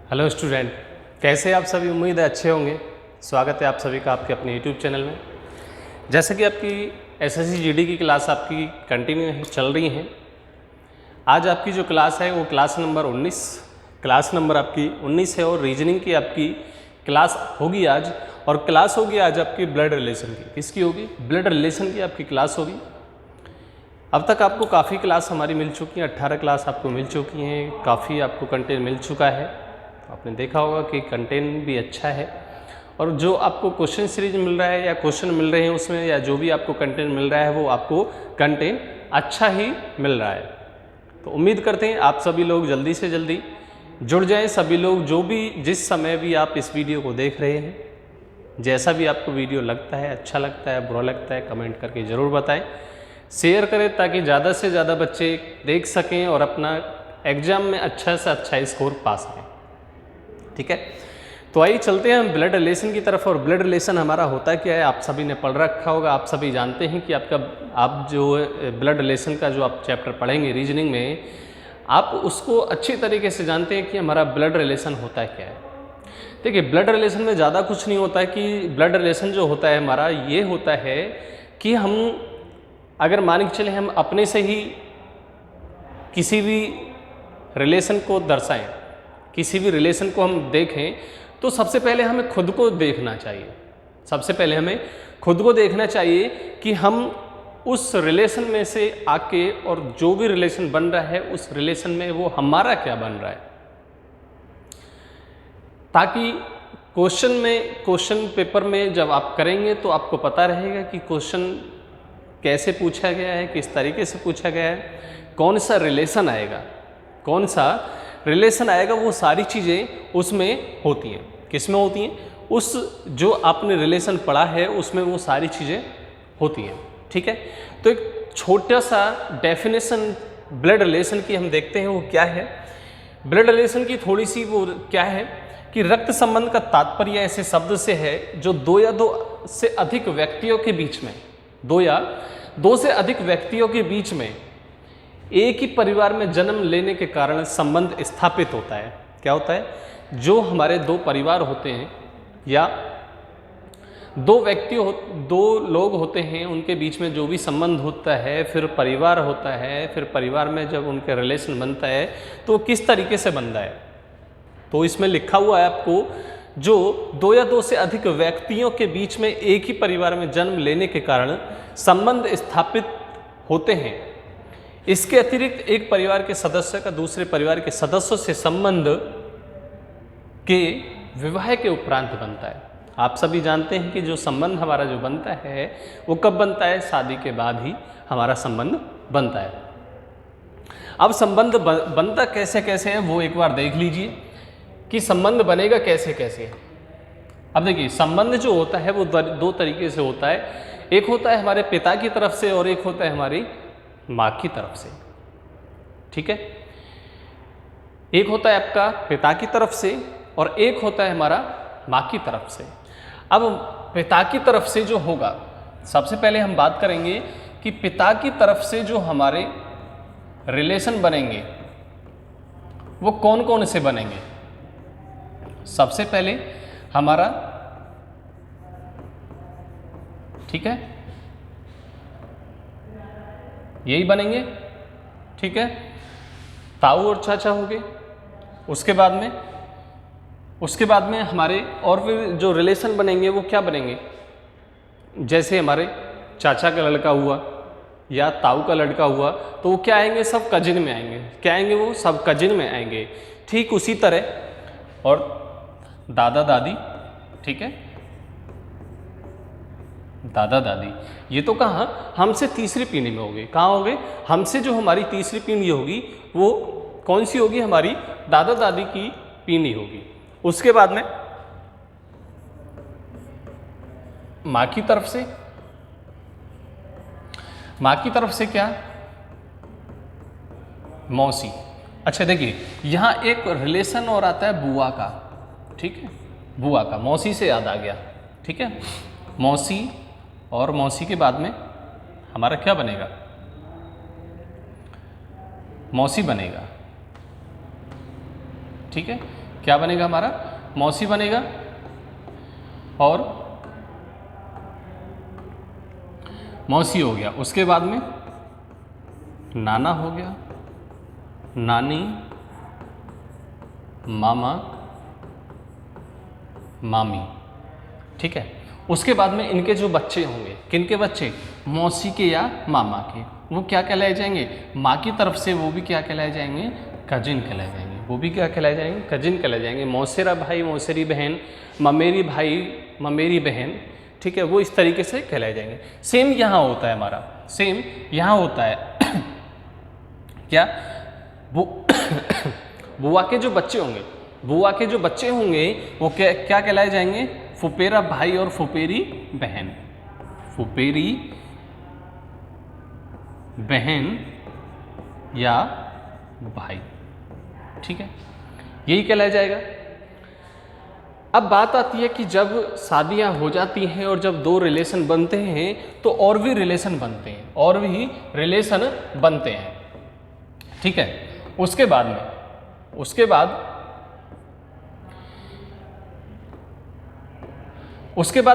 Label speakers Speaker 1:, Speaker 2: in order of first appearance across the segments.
Speaker 1: Hello student, कैसे आप सभी? उम्मीद है अच्छे होंगे। स्वागत है आप सभी का आपके अपने यूट्यूब चैनल में। जैसे कि आपकी एसएससी जीडी की क्लास आपकी कंटिन्यू चल रही है। आज आपकी जो क्लास है वो क्लास नंबर 19 क्लास नंबर आपकी 19 है और रीजनिंग की आपकी क्लास होगी आज। और क्लास होगी आज आपकी ब्लड रिलेशन की। किसकी होगी? ब्लड रिलेशन की आपकी क्लास होगी। अब तक आपको काफ़ी क्लास हमारी मिल चुकी हैं, 18 क्लास आपको मिल चुकी हैं, काफ़ी आपको कंटेंट मिल चुका है। आपने देखा होगा कि कंटेंट भी अच्छा है और जो आपको क्वेश्चन सीरीज मिल रहा है या क्वेश्चन मिल रहे हैं उसमें या जो भी आपको कंटेंट मिल रहा है वो आपको कंटेंट अच्छा ही मिल रहा है। तो उम्मीद करते हैं आप सभी लोग जल्दी से जल्दी जुड़ जाएं। सभी लोग जो भी जिस समय भी आप इस वीडियो को देख रहे हैं, जैसा भी आपको वीडियो लगता है, अच्छा लगता है, बुरा लगता है, कमेंट करके ज़रूर बताएं, शेयर करें ताकि ज़्यादा से ज़्यादा बच्चे देख सकें और अपना एग्ज़ाम में अच्छा से अच्छा स्कोर पा सकें। ठीक है, तो आइए चलते हैं हम ब्लड रिलेशन की तरफ। और ब्लड रिलेशन हमारा होता क्या है आप सभी ने पढ़ रखा होगा। आप सभी जानते हैं कि आप जो ब्लड रिलेशन का जो आप चैप्टर पढ़ेंगे रीजनिंग में, आप उसको अच्छी तरीके से जानते हैं कि हमारा ब्लड रिलेशन होता है क्या है। देखिए, ब्लड रिलेशन में ज़्यादा कुछ नहीं होता है कि ब्लड रिलेशन जो होता है हमारा ये होता है कि हम अगर मान के चले हम अपने से ही किसी भी रिलेशन को दर्शाएं, किसी भी रिलेशन को हम देखें, तो सबसे पहले हमें खुद को देखना चाहिए। सबसे पहले हमें खुद को देखना चाहिए कि हम उस रिलेशन में से आके और जो भी रिलेशन बन रहा है उस रिलेशन में वो हमारा क्या बन रहा है, ताकि क्वेश्चन पेपर में जब आप करेंगे तो आपको पता रहेगा कि क्वेश्चन कैसे पूछा गया है, किस तरीके से पूछा गया है, कौन सा रिलेशन आएगा, कौन सा रिलेशन आएगा। वो सारी चीज़ें उसमें होती हैं। किस में होती हैं? उस जो आपने रिलेशन पढ़ा है उसमें वो सारी चीज़ें होती हैं। ठीक है, तो एक छोटा सा डेफिनेशन ब्लड रिलेशन की हम देखते हैं वो क्या है। ब्लड रिलेशन की थोड़ी सी वो क्या है कि रक्त संबंध का तात्पर्य ऐसे शब्द से है जो दो या दो से अधिक व्यक्तियों के बीच में, दो से अधिक व्यक्तियों के बीच में एक ही परिवार में जन्म लेने के कारण संबंध स्थापित होता है। क्या होता है? जो हमारे दो परिवार होते हैं या दो लोग होते हैं, उनके बीच में जो भी संबंध होता है, फिर परिवार होता है, फिर परिवार में जब उनके रिलेशन बनता है तो किस तरीके से बनता है। तो इसमें लिखा हुआ है आपको, जो दो या दो से अधिक व्यक्तियों के बीच में एक ही परिवार में जन्म लेने के कारण संबंध स्थापित होते हैं। इसके अतिरिक्त एक परिवार के सदस्य का दूसरे परिवार के सदस्यों से संबंध के विवाह के उपरांत बनता है। आप सभी जानते हैं कि जो संबंध हमारा जो बनता है वो कब बनता है? शादी के बाद ही हमारा संबंध बनता है। अब संबंध बनता कैसे कैसे है वो एक बार देख लीजिए कि संबंध बनेगा कैसे कैसे। अब देखिए, संबंध जो होता है वो दो तरीके से होता है। एक होता है हमारे पिता की तरफ से और एक होता है हमारी माँ की तरफ से। ठीक है, एक होता है आपका पिता की तरफ से और एक होता है हमारा माँ की तरफ से। अब पिता की तरफ से जो होगा, सबसे पहले हम बात करेंगे कि पिता की तरफ से जो हमारे रिलेशन बनेंगे वो कौन कौन से बनेंगे। सबसे पहले हमारा, ठीक है, यही बनेंगे। ठीक है, ताऊ और चाचा हो गए। उसके बाद में हमारे और फिर जो रिलेशन बनेंगे वो क्या बनेंगे? जैसे हमारे चाचा का लड़का हुआ या ताऊ का लड़का हुआ तो वो क्या आएंगे? सब कजिन में आएंगे। क्या आएंगे? वो सब कजिन में आएंगे। ठीक उसी तरह और दादा दादी, ठीक है, दादा दादी, ये तो कहाँ हमसे तीसरी पीढ़ी में होंगे। कहाँ होंगे? हमसे जो हमारी तीसरी पीढ़ी होगी वो कौन सी होगी? हमारी दादा दादी की पीढ़ी होगी। उसके बाद में माँ की तरफ से क्या? मौसी। अच्छा देखिए, यहाँ एक रिलेशन और आता है बुआ का। ठीक है, बुआ का, मौसी से याद आ गया। ठीक है, मौसी, और मौसी के बाद में हमारा क्या बनेगा? मौसी बनेगा। ठीक है, क्या बनेगा हमारा, मौसी बनेगा, और मौसी हो गया। उसके बाद में नाना हो गया, नानी, मामा, मामी। ठीक है। उसके बाद में इनके जो बच्चे होंगे, किनके बच्चे, मौसी के या मामा के, वो क्या कहलाए जाएंगे, माँ की तरफ से वो भी क्या कहलाए जाएंगे, कजिन कहलाए जाएंगे। वो भी क्या कहलाए जाएंगे, कजिन कहलाए जाएंगे। मौसेरा भाई, मौसेरी बहन, ममेरी भाई, ममेरी बहन। ठीक है, वो इस तरीके से कहलाए जाएंगे। सेम यहाँ होता है हमारा, सेम यहाँ होता है क्या, बुआ के जो बच्चे होंगे, बुआ के जो बच्चे होंगे वो क्या कहलाए जाएंगे, फुपेरा भाई और फुपेरी बहन। फुपेरी बहन या भाई। ठीक है, यही कहलाया जाएगा। अब बात आती है कि जब शादियां हो जाती हैं और जब दो रिलेशन बनते हैं तो और भी रिलेशन बनते हैं, और भी रिलेशन बनते हैं। ठीक है, उसके बाद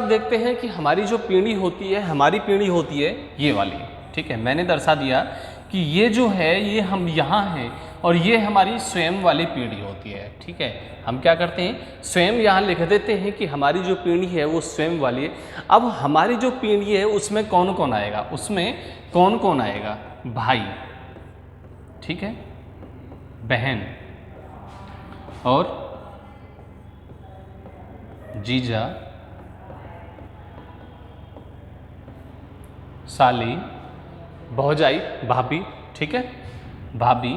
Speaker 1: देखते हैं कि हमारी जो पीढ़ी होती है, हमारी पीढ़ी होती है ये वाली। ठीक है, मैंने दर्शा दिया कि ये जो है ये हम यहाँ हैं और ये हमारी स्वयं वाली पीढ़ी होती है। ठीक है, हम क्या करते हैं, स्वयं यहाँ लिख देते हैं कि हमारी जो पीढ़ी है वो स्वयं वाली है। अब हमारी जो पीढ़ी है उसमें कौन कौन आएगा, उसमें कौन कौन आएगा, भाई, ठीक है, बहन और जीजा, साली, भौजाई, भाभी। ठीक है, भाभी,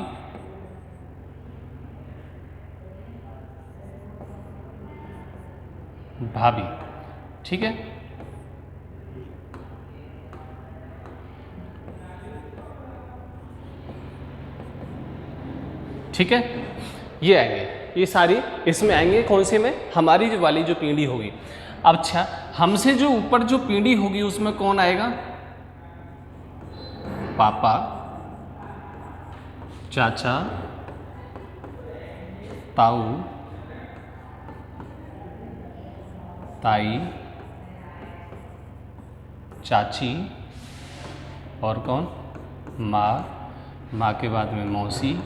Speaker 1: भाभी। ठीक है, ठीक है, ये आएंगे, ये सारी इसमें आएंगे। कौन से में, हमारी वाली जो पीढ़ी होगी। अब अच्छा, हमसे जो ऊपर जो पीढ़ी होगी उसमें कौन आएगा, पापा, चाचा, ताऊ, ताई, चाची, और कौन, माँ, माँ के बाद में मौसी।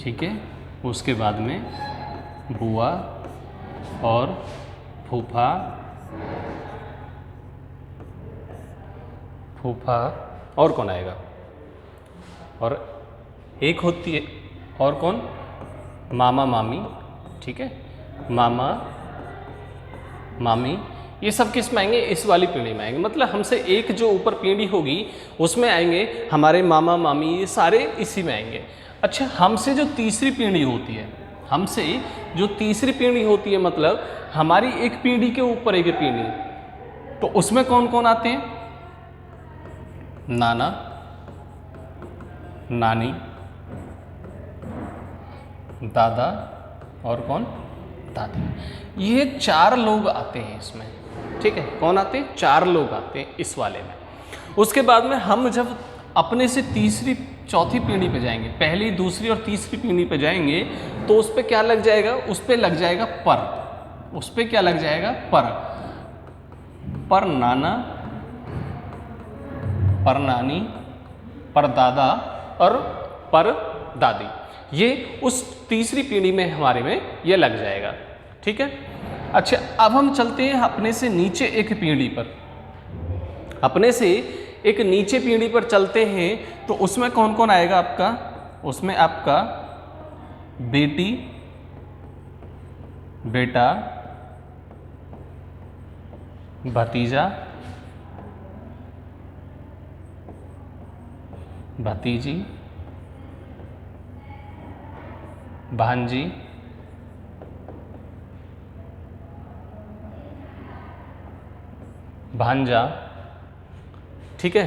Speaker 1: ठीक है, उसके बाद में बुआ और फूफा, और कौन आएगा, और एक होती है और कौन, मामा मामी। ठीक है, मामा मामी, ये सब किस में आएंगे, इस वाली पीढ़ी में आएंगे। मतलब हमसे एक जो ऊपर पीढ़ी होगी उसमें आएंगे हमारे मामा मामी, ये सारे इसी में आएंगे। अच्छा, हमसे जो तीसरी पीढ़ी होती है, हमसे जो तीसरी पीढ़ी होती है, मतलब हमारी एक पीढ़ी के ऊपर एक पीढ़ी, तो उसमें कौन कौन आते हैं, नाना, नानी, दादा और कौन, दादी। ये 4 लोग आते हैं इसमें। ठीक है, कौन आते हैं, 4 लोग आते हैं इस वाले में। उसके बाद में हम जब अपने से तीसरी चौथी पीढ़ी पे जाएंगे, पहली दूसरी और तीसरी पीढ़ी पे जाएंगे, तो उस पर क्या लग जाएगा, उस पर लग जाएगा पर, उस पर क्या लग जाएगा, पर नाना, पर नानी, पर दादा और पर दादी। ये उस तीसरी पीढ़ी में हमारे में ये लग जाएगा। ठीक है, अच्छा, अब हम चलते हैं अपने से नीचे एक पीढ़ी पर, अपने से एक नीचे पीढ़ी पर चलते हैं, तो उसमें कौन कौन आएगा आपका, उसमें आपका बेटी, बेटा, भतीजा, भतीजी, भांजी, भांजा। ठीक है,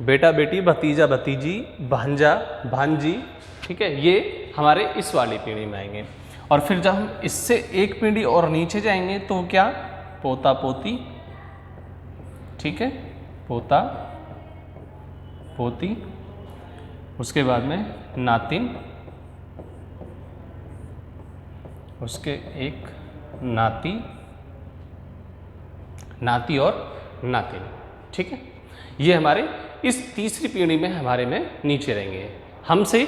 Speaker 1: बेटा बेटी, भतीजा भतीजी, भांजा भांजी। ठीक है, ये हमारे इस वाली पीढ़ी में आएंगे। और फिर जब हम इससे एक पीढ़ी और नीचे जाएंगे तो क्या, पोता पोती। ठीक है, पोता पोती। उसके बाद में नातिन उसके एक नाती, नाती और नातिन, ठीक है। ये हमारे इस तीसरी पीढ़ी में हमारे में नीचे रहेंगे, हमसे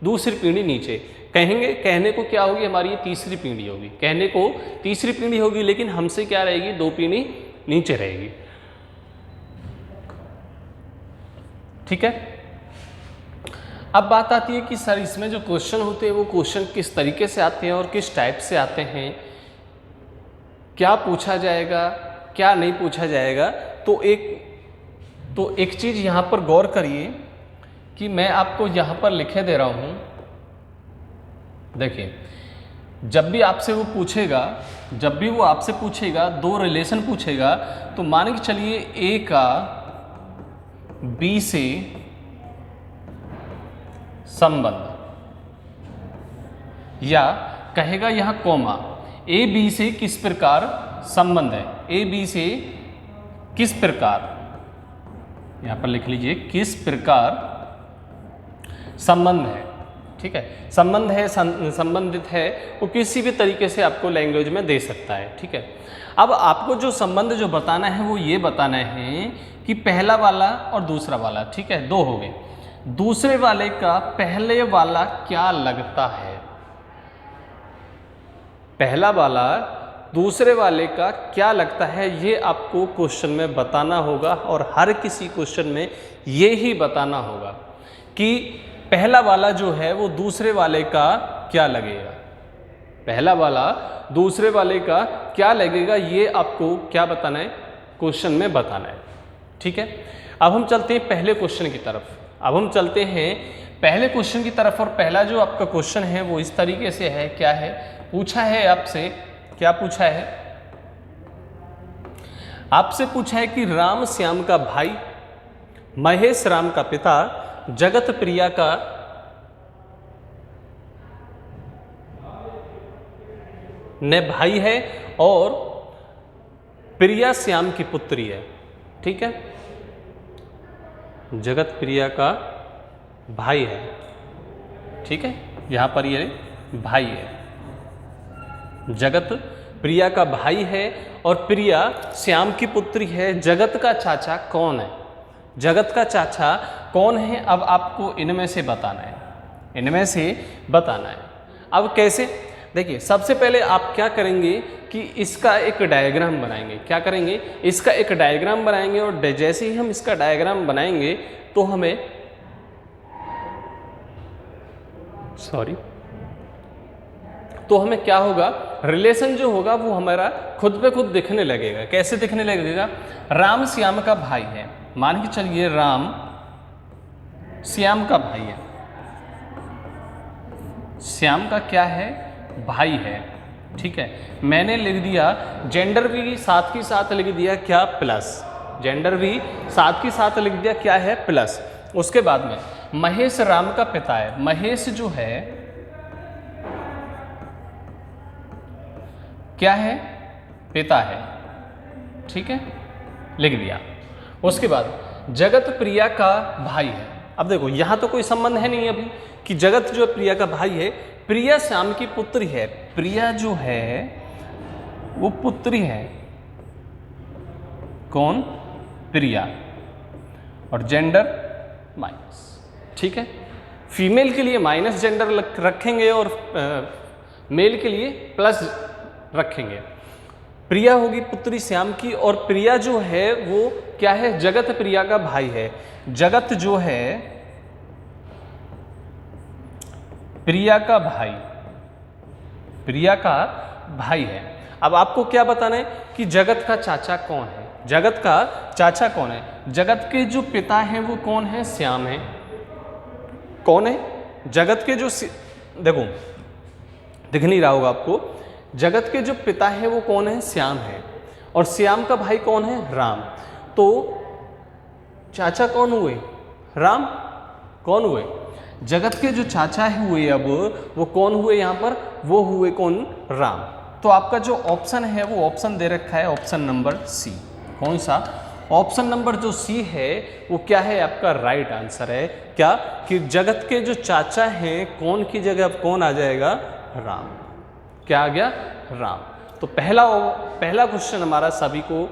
Speaker 1: दूसरी पीढ़ी नीचे। कहेंगे, कहने को क्या होगी, हमारी ये तीसरी पीढ़ी होगी, कहने को तीसरी पीढ़ी होगी, लेकिन हमसे क्या रहेगी, 2 पीढ़ी नीचे रहेगी, ठीक है। अब बात आती है कि सर इसमें जो क्वेश्चन होते हैं वो क्वेश्चन किस तरीके से आते हैं और किस टाइप से आते हैं, क्या पूछा जाएगा, क्या नहीं पूछा जाएगा। तो एक चीज़ यहाँ पर गौर करिए कि मैं आपको यहाँ पर लिखे दे रहा हूँ। देखिए, जब भी आपसे वो पूछेगा, जब भी वो आपसे पूछेगा 2 रिलेशन पूछेगा, तो मान के चलिए ए का बी से संबंध, या कहेगा यहाँ कॉमा, ए बी से किस प्रकार संबंध है, ए बी से किस प्रकार, यहाँ पर लिख लीजिए किस प्रकार संबंध है, ठीक है। संबंध है, संबंधित है, वो किसी भी तरीके से आपको लैंग्वेज में दे सकता है, ठीक है। अब आपको जो संबंध जो बताना है वो ये बताना है कि पहला वाला और दूसरा वाला, ठीक है, 2 हो गए, दूसरे वाले का पहले वाला क्या लगता है, पहला वाला दूसरे वाले का क्या लगता है, ये आपको क्वेश्चन में बताना होगा। और हर किसी क्वेश्चन में ये ही बताना होगा कि पहला वाला जो है वो दूसरे वाले का क्या लगेगा, पहला वाला दूसरे वाले का क्या लगेगा, ये आपको क्या बताना है, क्वेश्चन में बताना है, ठीक है। अब हम चलते हैं पहले क्वेश्चन की तरफ, अब हम चलते हैं पहले क्वेश्चन की तरफ। और पहला जो आपका क्वेश्चन है वो इस तरीके से है, क्या है, पूछा है आपसे, क्या पूछा है, आपसे पूछा है कि राम श्याम का भाई, महेश राम का पिता, जगत प्रिया का ने भाई है और प्रिया श्याम की पुत्री है, ठीक है। जगत प्रिया का भाई है, ठीक है, यहां पर ये भाई है, जगत प्रिया का भाई है और प्रिया श्याम की पुत्री है। जगत का चाचा कौन है, जगत का चाचा कौन है, अब आपको इनमें से बताना है, इनमें से बताना है। अब कैसे, देखिए सबसे पहले आप क्या करेंगे कि इसका एक डायग्राम बनाएंगे, क्या करेंगे, इसका एक डायग्राम बनाएंगे। और जैसे ही हम इसका डायग्राम बनाएंगे तो हमें तो हमें क्या होगा, रिलेशन जो होगा वो हमारा खुद पे खुद दिखने लगेगा। कैसे दिखने लगेगा, राम श्याम का भाई है, मान के चलिए राम श्याम का भाई है, श्याम का क्या है, भाई है, ठीक है। मैंने लिख दिया जेंडर भी साथ के साथ लिख दिया क्या, प्लस, जेंडर भी साथ के साथ लिख दिया क्या है, प्लस। उसके बाद में महेश राम का पिता है, महेश जो है क्या है, पिता है, ठीक है, लिख दिया। उसके बाद जगत प्रिया का भाई है। अब देखो यहां तो कोई संबंध है नहीं अभी कि जगत जो प्रिया का भाई है, प्रिया श्याम की पुत्री है, प्रिया जो है वो पुत्री है, कौन, प्रिया, और जेंडर माइनस, ठीक है। फीमेल के लिए माइनस जेंडर रखेंगे और मेल के लिए प्लस रखेंगे। प्रिया होगी पुत्री श्याम की, और प्रिया जो है वो क्या है, जगत प्रिया का भाई है, जगत जो है प्रिया का भाई, प्रिया का भाई है। अब आपको क्या बताना है कि जगत का चाचा कौन है, जगत का चाचा कौन है, जगत के जो पिता हैं वो कौन है, श्याम है, कौन है, जगत के जो, देखो दिख नहीं रहा होगा आपको, जगत के जो पिता है वो कौन है, श्याम है, और श्याम का भाई कौन है, राम। तो चाचा कौन हुए, राम, कौन हुए, जगत के जो चाचा हुए, अब वो कौन हुए, यहाँ पर वो हुए कौन, राम। तो आपका जो ऑप्शन है वो ऑप्शन दे रखा है ऑप्शन नंबर सी। कौन सा, ऑप्शन नंबर जो सी है वो क्या है, आपका राइट आंसर है। क्या कि जगत के जो चाचा हैं, कौन की जगह कौन आ जाएगा, राम, क्या आ गया, राम। तो पहला क्वेश्चन हमारा सभी को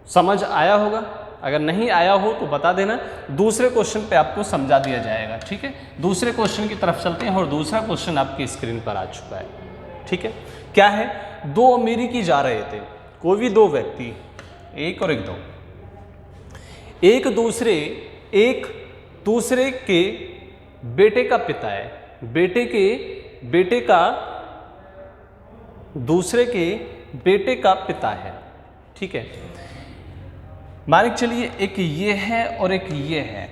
Speaker 1: समझ आया होगा, अगर नहीं आया हो तो बता देना, दूसरे क्वेश्चन पे आपको समझा दिया जाएगा। ठीक है, दूसरे क्वेश्चन की तरफ चलते हैं और दूसरा क्वेश्चन आपकी स्क्रीन पर आ चुका है। ठीक है, क्या है, दो अमेरिकी जा रहे थे, कोई भी दो व्यक्ति, एक और एक दो, एक दूसरे के बेटे का पिता है, बेटे का दूसरे के बेटे का पिता है। ठीक है, मान के चलिए एक ये है और एक ये है,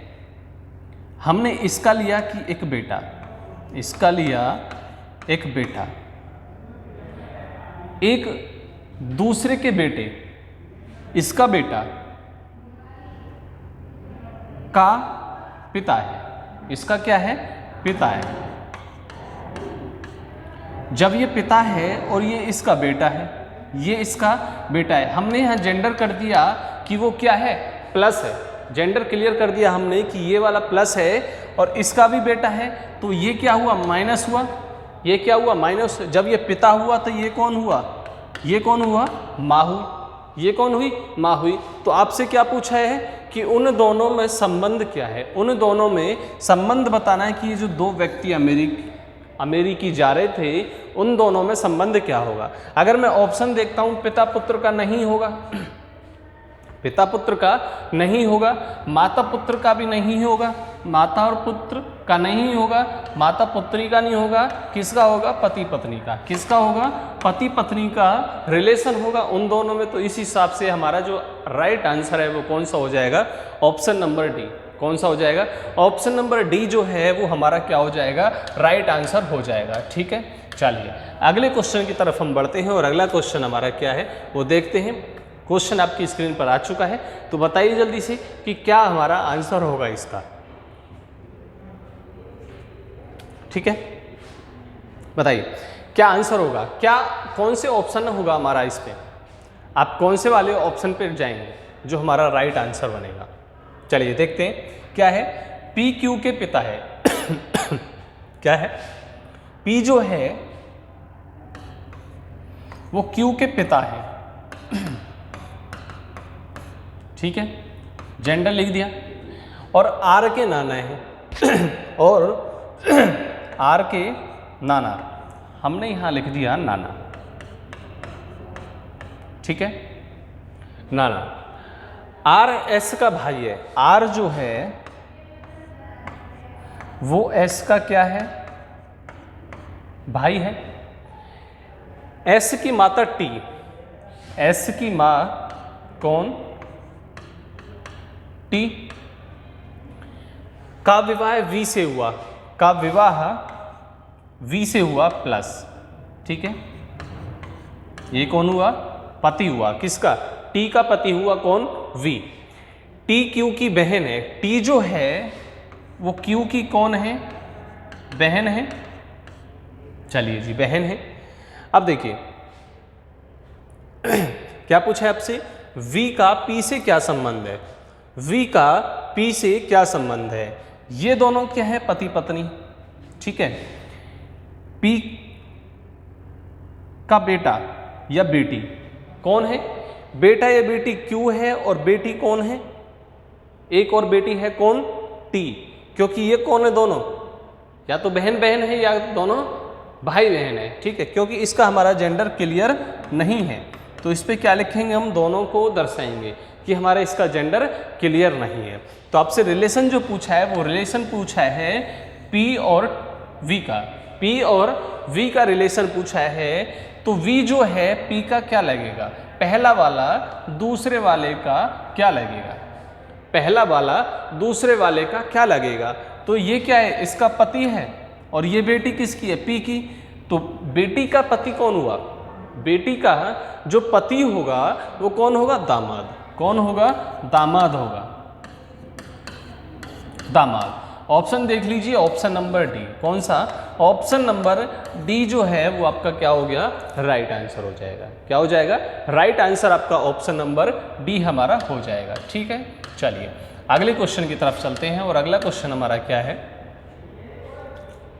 Speaker 1: हमने इसका लिया कि एक बेटा, इसका लिया एक बेटा, एक दूसरे के बेटे, इसका बेटा का पिता है, इसका क्या है, पिता है। जब ये पिता है और ये इसका बेटा है, ये इसका बेटा है, हमने यहाँ जेंडर कर दिया कि वो क्या है, प्लस है, जेंडर क्लियर कर दिया हमने कि ये वाला प्लस है और इसका भी बेटा है, तो ये क्या हुआ, माइनस हुआ, ये क्या हुआ, माइनस। जब ये पिता हुआ तो ये कौन हुआ, ये कौन हुआ, माँ हुई, ये कौन हुई, माँ हुई। तो आपसे क्या पूछा है कि उन दोनों में संबंध क्या है, उन दोनों में संबंध बताना है कि ये जो दो व्यक्ति अमेरिकी जा रहे थे, उन दोनों में संबंध क्या होगा। अगर मैं ऑप्शन देखता हूं, पिता पुत्र का नहीं होगा, पिता पुत्र का नहीं होगा, माता पुत्र का भी नहीं होगा, माता और पुत्र का नहीं होगा, माता पुत्री का नहीं होगा, किसका होगा, पति पत्नी का, किसका होगा, पति पत्नी का रिलेशन होगा उन दोनों में। तो इस हिसाब से हमारा जो राइट आंसर है वो कौन सा हो जाएगा, ऑप्शन नंबर डी। कौन सा हो जाएगा, ऑप्शन नंबर डी जो है वो हमारा क्या हो जाएगा, राइट आंसर हो जाएगा। ठीक है, चलिए अगले क्वेश्चन की तरफ हम बढ़ते हैं और अगला क्वेश्चन हमारा क्या है वो देखते हैं। क्वेश्चन आपकी स्क्रीन पर आ चुका है, तो बताइए जल्दी से कि क्या हमारा आंसर होगा इसका। ठीक है, बताइए क्या आंसर होगा, क्या कौन से ऑप्शन होगा हमारा इस पे, आप कौन से वाले ऑप्शन पे जाएंगे जो हमारा राइट आंसर बनेगा। चलिए देखते हैं क्या है, पी क्यू के पिता है क्या है, पी जो है वो क्यू के पिता है। ठीक है, जेंडर लिख दिया, और आर के नाना है और आर के नाना, हमने यहां लिख दिया नाना। ठीक है, नाना, आर एस का भाई है, आर जो है वो एस का क्या है, भाई है। एस की माता टी, एस की मां कौन, टी, का विवाह वी से हुआ, का विवाह वी से हुआ प्लस। ठीक है, ये कौन हुआ, पति हुआ, किसका, टी का पति हुआ कौन, वी। टी क्यू की बहन है, टी जो है वो क्यू की कौन है, बहन है। चलिए जी, बहन है। अब देखिए क्या पूछा है आपसे, वी का पी से क्या संबंध है, वी का पी से क्या संबंध है। ये दोनों क्या है, पति पत्नी। ठीक है, पी का बेटा या बेटी कौन है, बेटा या बेटी क्यू है और बेटी कौन है, एक और बेटी है कौन, टी। क्योंकि ये कौन है, दोनों या तो बहन बहन है या दोनों भाई बहन है। ठीक है, क्योंकि इसका हमारा जेंडर क्लियर नहीं है, तो इस पे क्या लिखेंगे, हम दोनों को दर्शाएंगे कि हमारा इसका जेंडर क्लियर नहीं है। तो आपसे रिलेशन जो पूछा है वो रिलेशन पूछा है पी और वी का, पी और वी का रिलेशन पूछा है। तो वी जो है पी का क्या लगेगा, पहला वाला दूसरे वाले का क्या लगेगा, पहला वाला दूसरे वाले का क्या लगेगा। तो ये क्या है, इसका पति है और ये बेटी किसकी है, पी की। तो बेटी का पति कौन हुआ, बेटी का जो पति होगा वो कौन होगा, दामाद। कौन होगा, दामाद होगा, दामाद। ऑप्शन देख लीजिए, ऑप्शन नंबर डी। कौन सा, ऑप्शन नंबर डी जो है वो आपका क्या हो गया, राइट आंसर हो जाएगा। क्या हो जाएगा, राइट आंसर आपका ऑप्शन नंबर डी हमारा हो जाएगा। ठीक है, चलिए अगले क्वेश्चन की तरफ चलते हैं और अगला क्वेश्चन हमारा क्या है,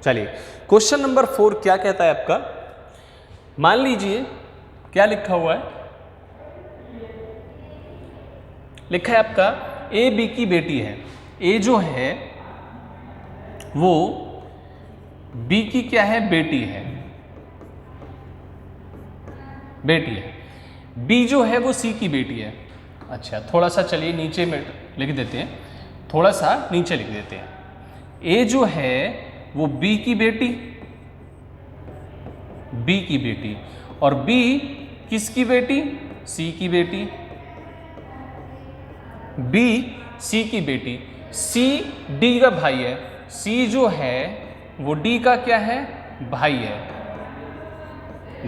Speaker 1: चलिए क्वेश्चन नंबर 4 क्या कहता है आपका, मान लीजिए क्या लिखा हुआ है, लिखा है आपका ए बी की बेटी है। ए जो है वो बी की क्या है, बेटी है, बेटी है। बी जो है वो सी की बेटी है। अच्छा थोड़ा सा चलिए नीचे में लिख देते हैं, थोड़ा सा नीचे लिख देते हैं। ए जो है वो बी की बेटी, बी की बेटी, और बी किसकी बेटी, सी की बेटी, बी सी की बेटी। सी डी का भाई है, सी जो है वो डी का क्या है, भाई है,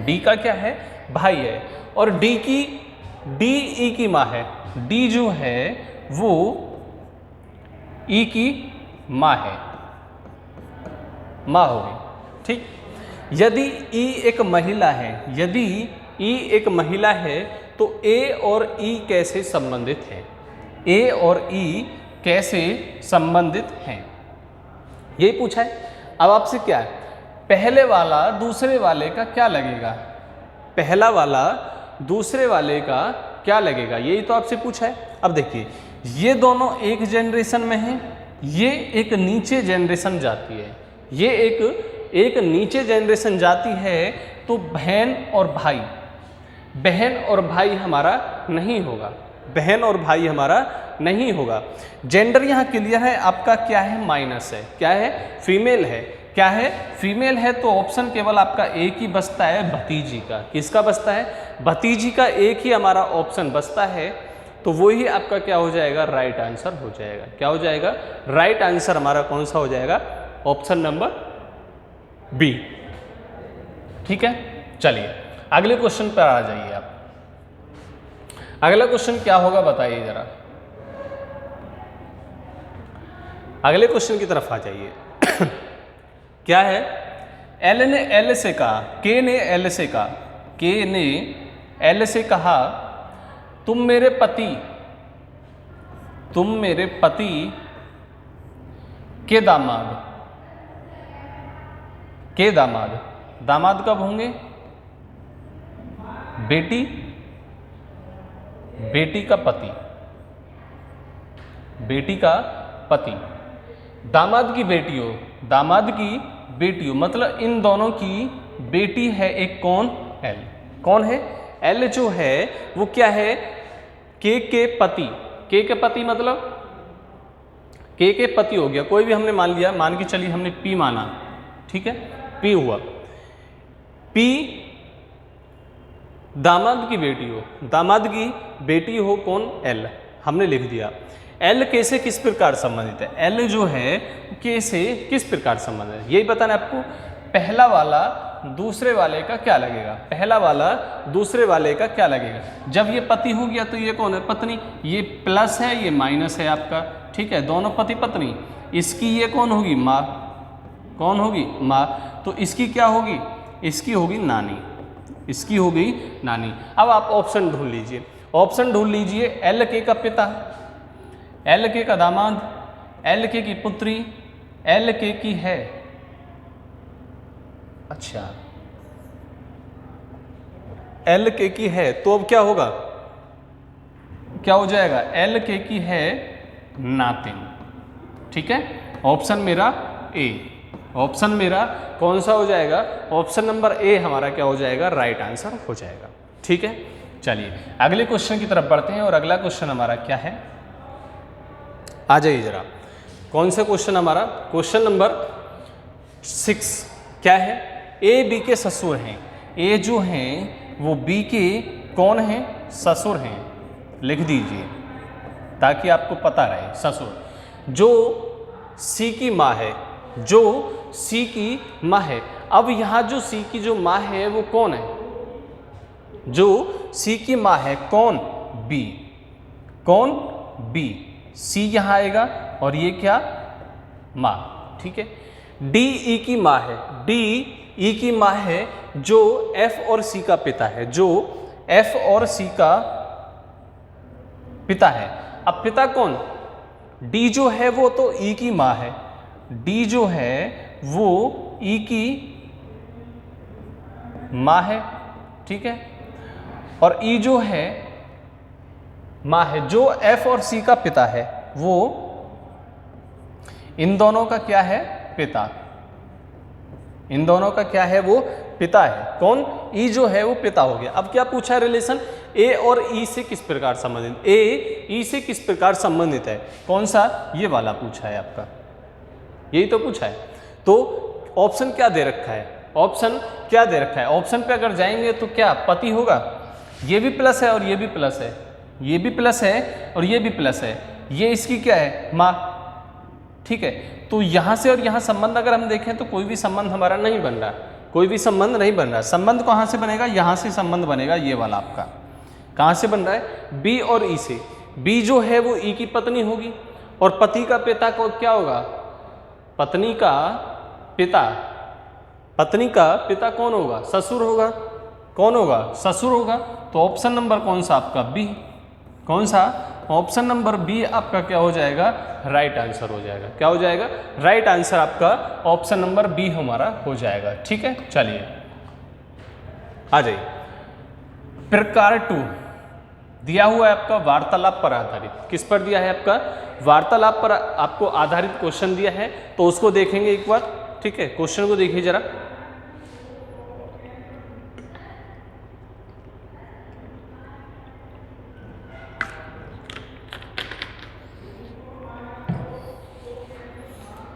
Speaker 1: डी का क्या है, भाई है। और डी ई की माँ है, डी जो है वो ई की माँ है, माँ हो गई, ठीक। यदि ई एक महिला है, यदि ई एक महिला है तो ए और ई कैसे संबंधित है, ए और ई कैसे संबंधित हैं, यही पूछा है। अब आपसे क्या है, पहले वाला दूसरे वाले का क्या लगेगा, पहला वाला दूसरे वाले का क्या लगेगा, यही तो आपसे पूछा है। अब देखिए ये दोनों एक जनरेशन में हैं, ये एक नीचे जनरेशन जाती है, ये एक नीचे जनरेशन जाती है, तो बहन और भाई, बहन और भाई हमारा नहीं होगा, बहन और भाई हमारा नहीं होगा। जेंडर यहाँ क्लियर है आपका, क्या है, माइनस है, क्या है, फीमेल है, क्या है, फीमेल है। तो ऑप्शन केवल आपका एक ही बचता है, भतीजी का। किसका बचता है, भतीजी का एक ही हमारा ऑप्शन बचता है, तो वो ही आपका क्या हो जाएगा, राइट आंसर हो जाएगा। क्या हो जाएगा, राइट आंसर हमारा कौन सा हो जाएगा, ऑप्शन नंबर बी, ठीक है। चलिए अगले क्वेश्चन पर आ जाइए आप। अगला क्वेश्चन क्या होगा बताइए जरा, अगले क्वेश्चन की तरफ आ जाइए। क्या है, एल ने एल से कहा, के ने एल से कहा, के ने एल से कहा तुम मेरे पति के दामाद, के दामाद, दामाद कब होंगे, बेटी का पति, बेटी का पति, दामाद की बेटी हो, दामाद की बेटी हो, मतलब इन दोनों की बेटी है एक, कौन, एल। कौन है, एल जो है वो क्या है, के पति, के पति मतलब के पति हो गया। कोई भी हमने मान लिया, मान के चलिए हमने पी माना, ठीक है, पी हुआ, पी दामाद की बेटी हो, दामाद की बेटी हो कौन, एल, हमने लिख दिया। एल के से किस प्रकार संबंधित है, एल जो है के से किस प्रकार संबंधित है, यही बताना आपको। पहला वाला दूसरे वाले का क्या लगेगा, पहला वाला दूसरे वाले का क्या लगेगा। जब ये पति हो गया तो ये कौन है, पत्नी, ये प्लस है ये माइनस है आपका, ठीक है, दोनों पति पत्नी। इसकी ये कौन होगी, माँ, कौन होगी, माँ, तो इसकी क्या होगी, इसकी होगी नानी, इसकी होगी नानी। अब आप ऑप्शन ढूंढ लीजिए, ऑप्शन ढूंढ लीजिए, एल के का पिता, एल के का दामाद, एल के की पुत्री, एल के की है, अच्छा एल के की है, तो अब क्या होगा, क्या हो जाएगा, एल के की है नातिन, ठीक है। ऑप्शन मेरा ए, ऑप्शन मेरा कौन सा हो जाएगा, ऑप्शन नंबर ए हमारा क्या हो जाएगा, राइट आंसर हो जाएगा, ठीक है। चलिए अगले क्वेश्चन की तरफ बढ़ते हैं, और अगला क्वेश्चन हमारा क्या है, आ जाइए जरा, कौन सा क्वेश्चन हमारा, क्वेश्चन नंबर 6 क्या है, ए बी के ससुर हैं, ए जो हैं वो बी के कौन हैं, ससुर हैं, लिख दीजिए ताकि आपको पता रहे, ससुर। जो सी की माँ है, जो सी की माँ है। अब यहाँ जो सी की जो माँ है वो कौन है, जो सी की माँ है कौन, बी, कौन, बी, सी यहाँ आएगा और ये क्या, माँ, ठीक है। डी ई की माँ है, डी ई की माँ है जो एफ और सी का पिता है, जो एफ और सी का पिता है। अब पिता कौन, डी जो है वो तो ई की माँ है, डी जो है वो ई की माँ है, ठीक है, और ई जो है माँ है। जो एफ और सी का पिता है वो इन दोनों का क्या है, पिता। इन दोनों का क्या है, वो पिता है। कौन, ई जो है वो पिता हो गया। अब क्या पूछा है, रिलेशन ए और ई से किस प्रकार संबंधित, ए ई से किस प्रकार संबंधित है, कौन सा, ये वाला पूछा है आपका, यही तो पूछा है। तो ऑप्शन क्या दे रखा है, ऑप्शन क्या दे रखा है, ऑप्शन पे अगर जाएंगे तो क्या पति होगा, ये भी प्लस है और ये भी प्लस है, ये भी प्लस है और ये भी प्लस है, ये इसकी क्या है, माँ, ठीक है। तो यहाँ से और यहाँ संबंध अगर हम देखें तो कोई भी संबंध हमारा नहीं बन रहा, कोई भी संबंध नहीं बन रहा। संबंध कहाँ से बनेगा, यहाँ से संबंध बनेगा, ये वाला आपका कहाँ से बन रहा है, बी और ई से। बी जो है वो ई की पत्नी होगी और पति का पिता को क्या होगा, पत्नी का पिता, पत्नी का पिता कौन होगा, ससुर होगा, कौन होगा, ससुर होगा। तो ऑप्शन नंबर कौन सा आपका, बी, कौन सा, ऑप्शन नंबर बी आपका क्या हो जाएगा, राइट आंसर हो जाएगा। क्या हो जाएगा, राइट आंसर आपका ऑप्शन नंबर बी हमारा हो जाएगा, ठीक है। चलिए आ जाइए, प्रकार 2 दिया हुआ है आपका वार्तालाप पर आधारित। किस पर दिया है आपका, वार्तालाप पर आपको आधारित क्वेश्चन दिया है, तो उसको देखेंगे एक बार, ठीक है। क्वेश्चन को देखिए जरा,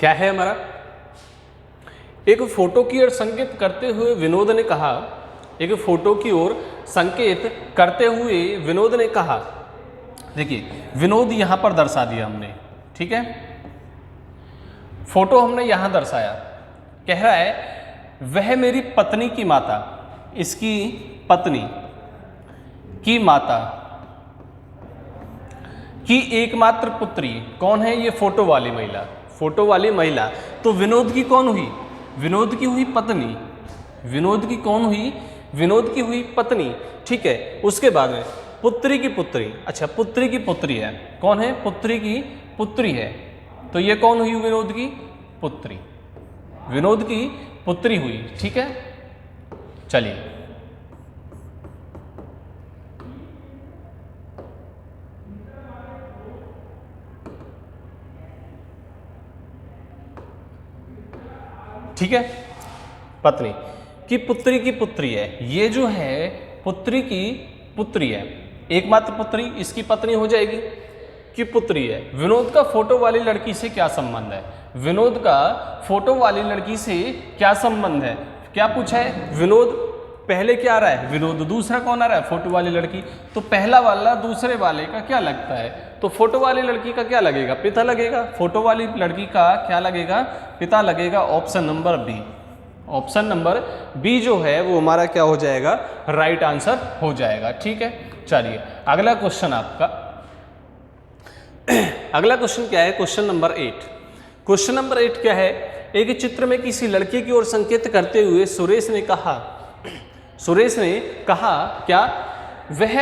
Speaker 1: क्या है हमारा, एक फोटो की ओर संकेत करते हुए विनोद ने कहा, एक फोटो की ओर संकेत करते हुए विनोद ने कहा, देखिए विनोद यहां पर दर्शा दिया हमने, ठीक है, फोटो हमने यहां दर्शाया, कह रहा है वह मेरी पत्नी की माता, इसकी पत्नी की माता की एकमात्र पुत्री, कौन है ये, फोटो वाली महिला, फोटो वाली महिला। तो विनोद की कौन हुई, विनोद की हुई पत्नी, विनोद की कौन हुई, विनोद की हुई पत्नी, ठीक है। उसके बाद में पुत्री की पुत्री, अच्छा पुत्री की पुत्री है, कौन है, पुत्री की पुत्री है, तो ये कौन हुई, विनोद की पुत्री, विनोद की पुत्री हुई, ठीक है। चलिए ठीक है, पत्नी की पुत्री है, ये जो है पुत्री की पुत्री है, एकमात्र पुत्री, इसकी पत्नी हो जाएगी, की पुत्री है। विनोद का फोटो वाली लड़की से क्या संबंध है, विनोद का फोटो वाली लड़की से क्या संबंध है, क्या पूछा है, विनोद पहले क्या आ रहा है, विनोद, दूसरा कौन आ रहा है, फोटो वाली लड़की। तो पहला वाला दूसरे वाले का क्या लगता है, तो फोटो वाली लड़की का क्या लगेगा, पिता लगेगा, फोटो वाली लड़की का क्या लगेगा, पिता लगेगा। Option number B, option number B जो है वो हमारा क्या हो जाएगा, राइट आंसर हो जाएगा, ठीक है। चलिए अगला क्वेश्चन आपका, अगला क्वेश्चन क्या है, क्वेश्चन नंबर 8। क्वेश्चन नंबर 8 क्या है, एक चित्र में किसी लड़के की ओर संकेत करते हुए सुरेश ने कहा, सुरेश ने कहा क्या, वह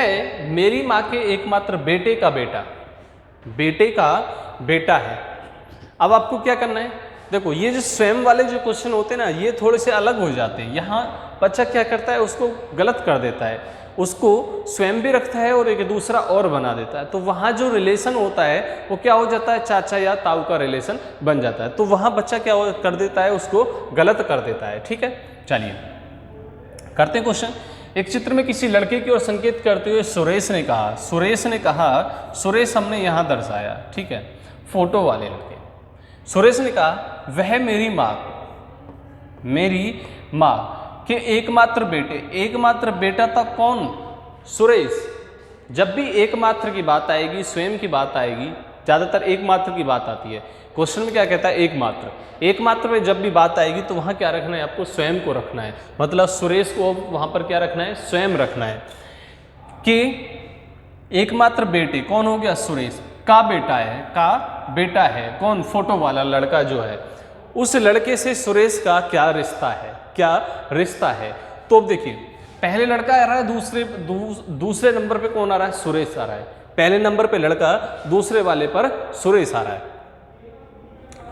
Speaker 1: मेरी माँ के एकमात्र बेटे का बेटा, बेटे का बेटा है। अब आपको क्या करना है, देखो ये जो स्वयं वाले जो क्वेश्चन होते हैं ना, ये थोड़े से अलग हो जाते हैं। यहाँ बच्चा क्या करता है, उसको गलत कर देता है, उसको स्वयं भी रखता है और एक दूसरा और बना देता है। तो वहाँ जो रिलेशन होता है वो क्या हो जाता है, चाचा या ताऊ का रिलेशन बन जाता है। तो वहाँ बच्चा क्या कर देता है, उसको गलत कर देता है, ठीक है। चलिए करते हैं क्वेश्चन। एक चित्र में किसी लड़के की ओर संकेत करते हुए सुरेश ने कहा, सुरेश ने कहा, सुरेश हमने यहाँ दर्शाया, ठीक है, फोटो वाले लड़के। सुरेश ने कहा वह मेरी माँ, मेरी माँ के एकमात्र बेटे, एकमात्र बेटा था कौन, सुरेश। जब भी एकमात्र की बात आएगी, स्वयं की बात आएगी, ज़्यादातर एकमात्र की बात आती है। क्वेश्चन में क्या कहता है, एकमात्र, एकमात्र में जब भी बात आएगी तो वहाँ क्या रखना है, आपको स्वयं को रखना है, मतलब सुरेश को वहाँ पर क्या रखना है, स्वयं रखना है। कि एकमात्र बेटे कौन हो गया, सुरेश का बेटा है, का बेटा है कौन, फोटो वाला लड़का जो है, उस लड़के से सुरेश का क्या रिश्ता है, क्या रिश्ता है। तो अब देखिए पहले लड़का आ रहा है, दूसरे नंबर पे कौन आ रहा है, सुरेश आ रहा है। पहले नंबर पे लड़का, दूसरे वाले पर सुरेश आ रहा है।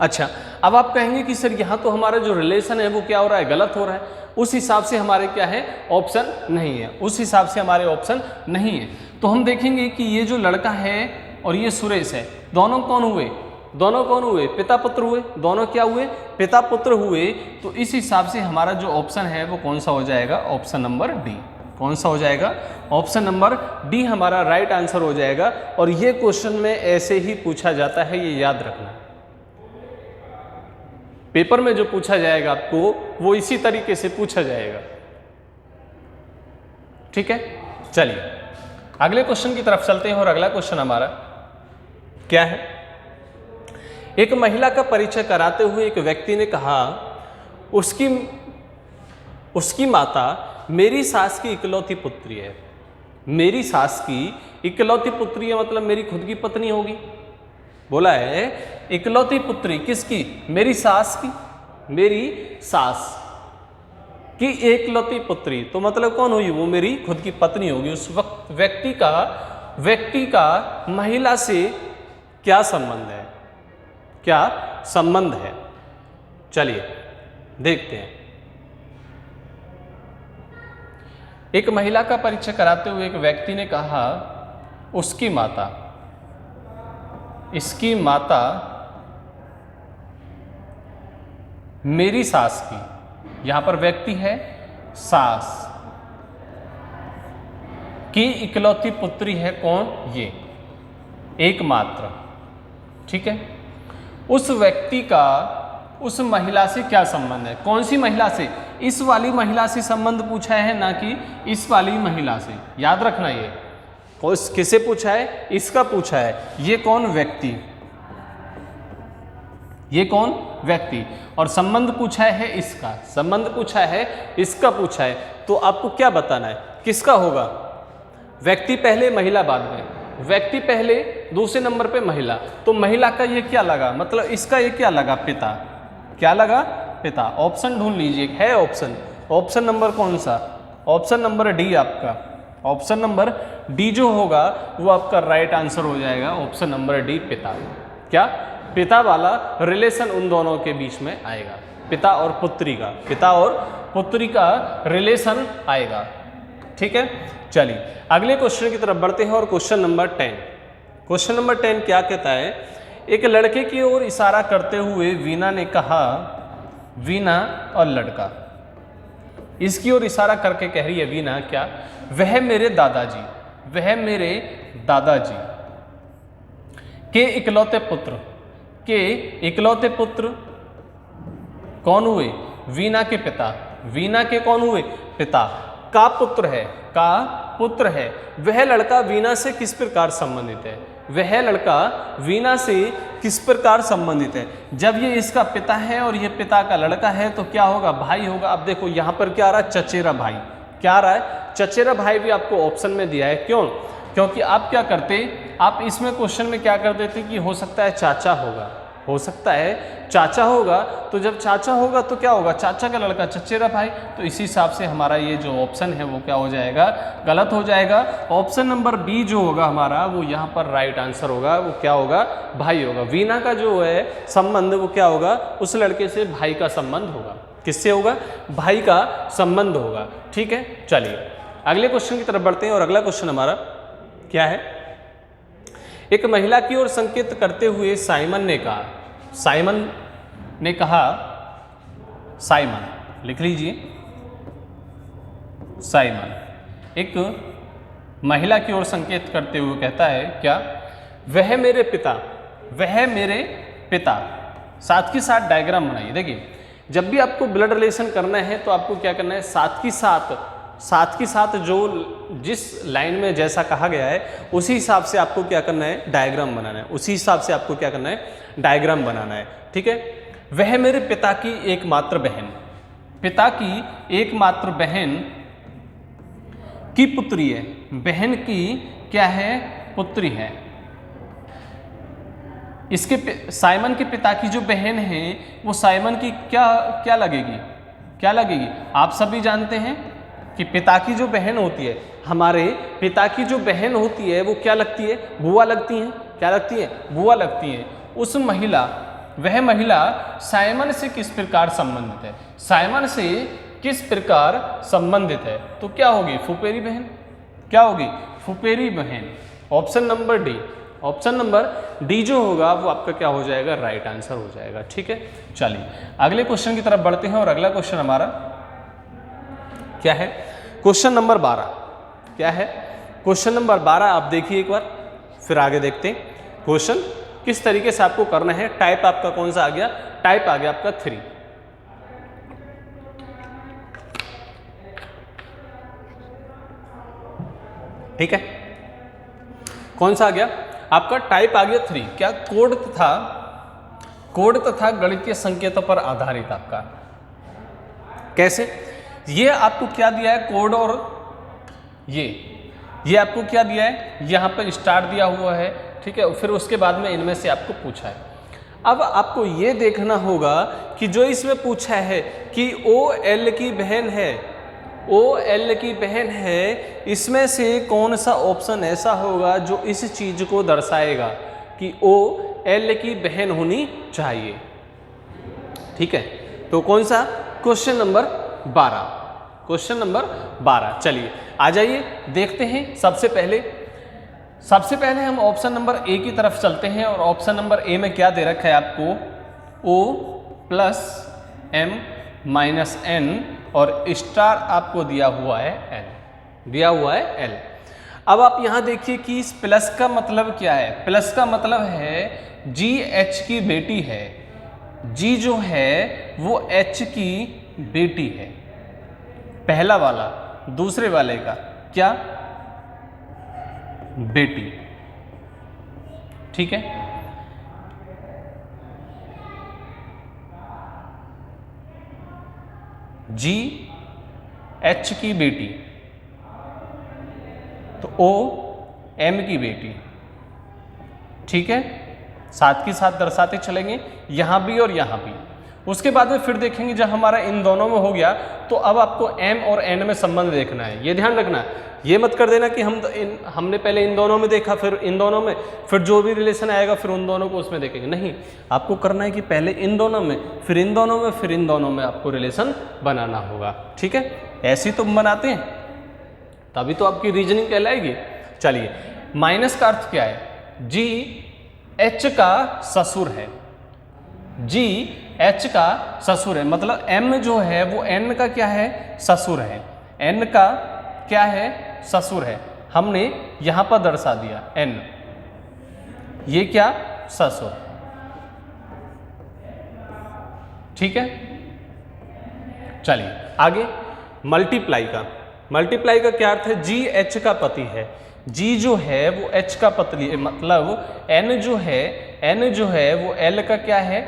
Speaker 1: अच्छा, अब आप कहेंगे कि सर यहाँ तो हमारा जो रिलेशन है वो क्या हो रहा है, गलत हो रहा है। उस हिसाब से हमारे क्या है, ऑप्शन नहीं है, उस हिसाब से हमारे ऑप्शन नहीं है। तो हम देखेंगे कि ये जो लड़का है और ये सुरेश है, दोनों कौन हुए, दोनों कौन हुए, पिता पुत्र हुए, दोनों क्या हुए, पिता पुत्र हुए। तो इस हिसाब से हमारा जो ऑप्शन है वो कौन सा हो जाएगा, ऑप्शन नंबर डी। कौन सा हो जाएगा, ऑप्शन नंबर डी हमारा राइट आंसर हो जाएगा। और ये क्वेश्चन में ऐसे ही पूछा जाता है, ये याद रखना। पेपर में जो पूछा जाएगा आपको वो इसी तरीके से पूछा जाएगा, ठीक है। चलिए अगले क्वेश्चन की तरफ चलते हैं। और अगला क्वेश्चन हमारा क्या है, एक महिला का परिचय कराते हुए एक व्यक्ति ने कहा, उसकी माता मेरी सास की इकलौती पुत्री है। मेरी सास की इकलौती पुत्री है मतलब मेरी खुद की पत्नी होगी। बोला है इकलौती पुत्री किसकी, मेरी सास की, मेरी सास की एकलौती पुत्री, तो मतलब कौन हुई, वो मेरी खुद की पत्नी होगी। उस वक्त व्यक्ति का महिला से क्या संबंध है, क्या संबंध है। चलिए देखते हैं। एक महिला का परिचय कराते हुए एक व्यक्ति ने कहा, उसकी माता, इसकी माता मेरी सास की, यहां पर व्यक्ति है सास की इकलौती पुत्री है। कौन, ये एकमात्र, ठीक है। उस व्यक्ति का उस महिला से क्या संबंध है, कौन सी महिला से, इस वाली महिला से संबंध पूछा है, ना कि इस वाली महिला से। याद रखना, ये किसे पूछा है, इसका पूछा है। ये कौन, व्यक्ति, ये कौन, व्यक्ति। और संबंध पूछा है इसका, संबंध पूछा है इसका पूछा है। तो आपको क्या बताना है, किसका होगा, व्यक्ति पहले महिला बाद में, व्यक्ति पहले दूसरे नंबर पे महिला। तो महिला का ये क्या लगा, मतलब इसका ये क्या लगा, पिता। क्या लगा, पिता। ऑप्शन ढूंढ लीजिए, है ऑप्शन, ऑप्शन नंबर कौन सा, ऑप्शन नंबर डी आपका। ऑप्शन नंबर डी जो होगा वो आपका राइट आंसर हो जाएगा, ऑप्शन नंबर डी, पिता। क्या, पिता वाला रिलेशन उन दोनों के बीच में आएगा, पिता और पुत्री का, पिता और पुत्री का रिलेशन आएगा, ठीक है। चलिए अगले क्वेश्चन की तरफ बढ़ते हैं। और क्वेश्चन नंबर 10, क्वेश्चन नंबर 10 क्या कहता है, एक लड़के की ओर इशारा करते हुए वीना ने कहा, वीना और लड़का, इसकी ओर इशारा करके कह रही है वीना, क्या, वह मेरे दादाजी, वह मेरे दादाजी के इकलौते पुत्र, के इकलौते पुत्र कौन हुए, वीना के पिता, वीना के कौन हुए, पिता, का पुत्र है, का पुत्र है। वह लड़का वीना से किस प्रकार संबंधित है, वह लड़का वीना से किस प्रकार संबंधित है। जब ये इसका पिता है और ये पिता का लड़का है तो क्या होगा, भाई होगा। अब देखो यहाँ पर क्या आ रहा है, चचेरा भाई, क्या आ रहा है, चचेरा भाई भी आपको ऑप्शन में दिया है। क्यों, क्योंकि आप क्या करते, आप इसमें क्वेश्चन में क्या कर देते कि हो सकता है चाचा होगा, हो सकता है चाचा होगा। तो जब चाचा होगा तो क्या होगा, चाचा का लड़का, चचेरा भाई। तो इसी हिसाब से हमारा ये जो ऑप्शन है वो क्या हो जाएगा, गलत हो जाएगा। ऑप्शन नंबर बी जो होगा हमारा वो यहाँ पर राइट आंसर होगा, वो क्या होगा, भाई होगा। वीना का जो है संबंध वो क्या होगा, उस लड़के से भाई का संबंध होगा। किससे होगा, भाई का संबंध होगा, ठीक है। चलिए अगले क्वेश्चन की तरफ बढ़ते हैं। और अगला क्वेश्चन हमारा क्या है, एक महिला की ओर संकेत करते हुए साइमन ने कहा, साइमन ने कहा, साइमन लिख लीजिए, साइमन एक महिला की ओर संकेत करते हुए कहता है क्या, वह मेरे पिता, वह मेरे पिता। साथ के साथ डायग्राम बनाइए। देखिए जब भी आपको ब्लड रिलेशन करना है तो आपको क्या करना है, साथ के साथ जो जिस लाइन में जैसा कहा गया है उसी हिसाब से आपको क्या करना है, डायग्राम बनाना है। उसी हिसाब से आपको क्या करना है, डायग्राम बनाना है, ठीक है। वह मेरे पिता की एकमात्र बहन, पिता की एकमात्र बहन की पुत्री है, बहन की क्या है, पुत्री है। इसके साइमन के पिता की जो बहन है वो साइमन की क्या लगेगी, क्या लगेगी। आप सभी जानते हैं कि पिता की जो बहन होती है, हमारे पिता की जो बहन होती है वो क्या लगती है, बुआ लगती हैं। क्या लगती है, बुआ लगती हैं। वह महिला साइमन से किस प्रकार संबंधित है? साइमन से किस प्रकार संबंधित है? तो क्या होगी? फुफेरी बहन। क्या होगी? फुफेरी बहन। Option number D. Option number D जो होगा वो आपका क्या हो जाएगा? राइट आंसर हो जाएगा। ठीक है, चलिए अगले क्वेश्चन की तरफ बढ़ते हैं और अगला क्वेश्चन हमारा क्या है? Question number 12। क्या है? क्वेश्चन नंबर 12 आप देखिए एक बार, फिर आगे देखते हैं क्वेश्चन किस तरीके से आपको करना है। टाइप आपका कौन सा आ गया? टाइप आ गया आपका 3। ठीक है, कौन सा आ गया आपका? टाइप आ गया 3। क्या? कोड तथा गणितीय संकेतों पर आधारित आपका। कैसे? ये आपको क्या दिया है? कोड और ये आपको क्या दिया है? यहाँ पर स्टार दिया हुआ है। ठीक है, फिर उसके बाद में इनमें से आपको पूछा है। अब आपको ये देखना होगा कि जो इसमें पूछा है कि OL की बहन है, OL की बहन है, इसमें से कौन सा ऑप्शन ऐसा होगा जो इस चीज को दर्शाएगा कि OL की बहन होनी चाहिए। ठीक है, तो कौन सा? Question number 12। Question number 12। चलिए आ जाइए देखते हैं। सबसे पहले हम ऑप्शन नंबर ए की तरफ चलते हैं और ऑप्शन नंबर ए में क्या दे रखा है आपको? O+M-N और स्टार आपको दिया हुआ है L। दिया हुआ है L। अब आप यहां देखिए कि इस प्लस का मतलब क्या है? प्लस का मतलब है GH की बेटी है। G जो है वो H की बेटी है, पहला वाला। दूसरे वाले का क्या? बेटी। ठीक है, GH की बेटी तो OM की बेटी। ठीक है, साथ के साथ दर्शाते चलेंगे यहां भी और यहां भी। उसके बाद में फिर देखेंगे जब हमारा इन दोनों में हो गया तो अब आपको M और N में संबंध देखना है। ये ध्यान रखना है, ये मत कर देना कि हमने पहले इन दोनों में देखा, फिर इन दोनों में, फिर जो भी रिलेशन आएगा फिर उन दोनों को उसमें देखेंगे। नहीं, आपको करना है कि पहले इन दोनों में, फिर इन दोनों में, फिर इन दोनों में आपको रिलेशन बनाना होगा। ठीक है, ऐसे ही तो बनाते हैं, तभी तो आपकी रीजनिंग कहलाएगी। चलिए, माइनस का अर्थ क्या है? GH का ससुर है। GH का ससुर है, मतलब M जो है वो N का क्या है? ससुर है। N का क्या है? ससुर है। हमने यहां पर दर्शा दिया N, ये क्या? ससुर। ठीक है, चलिए आगे। मल्टीप्लाई का क्या अर्थ है? GH का पति है। G जो है वो H का पति है, मतलब N जो है वो L का क्या है?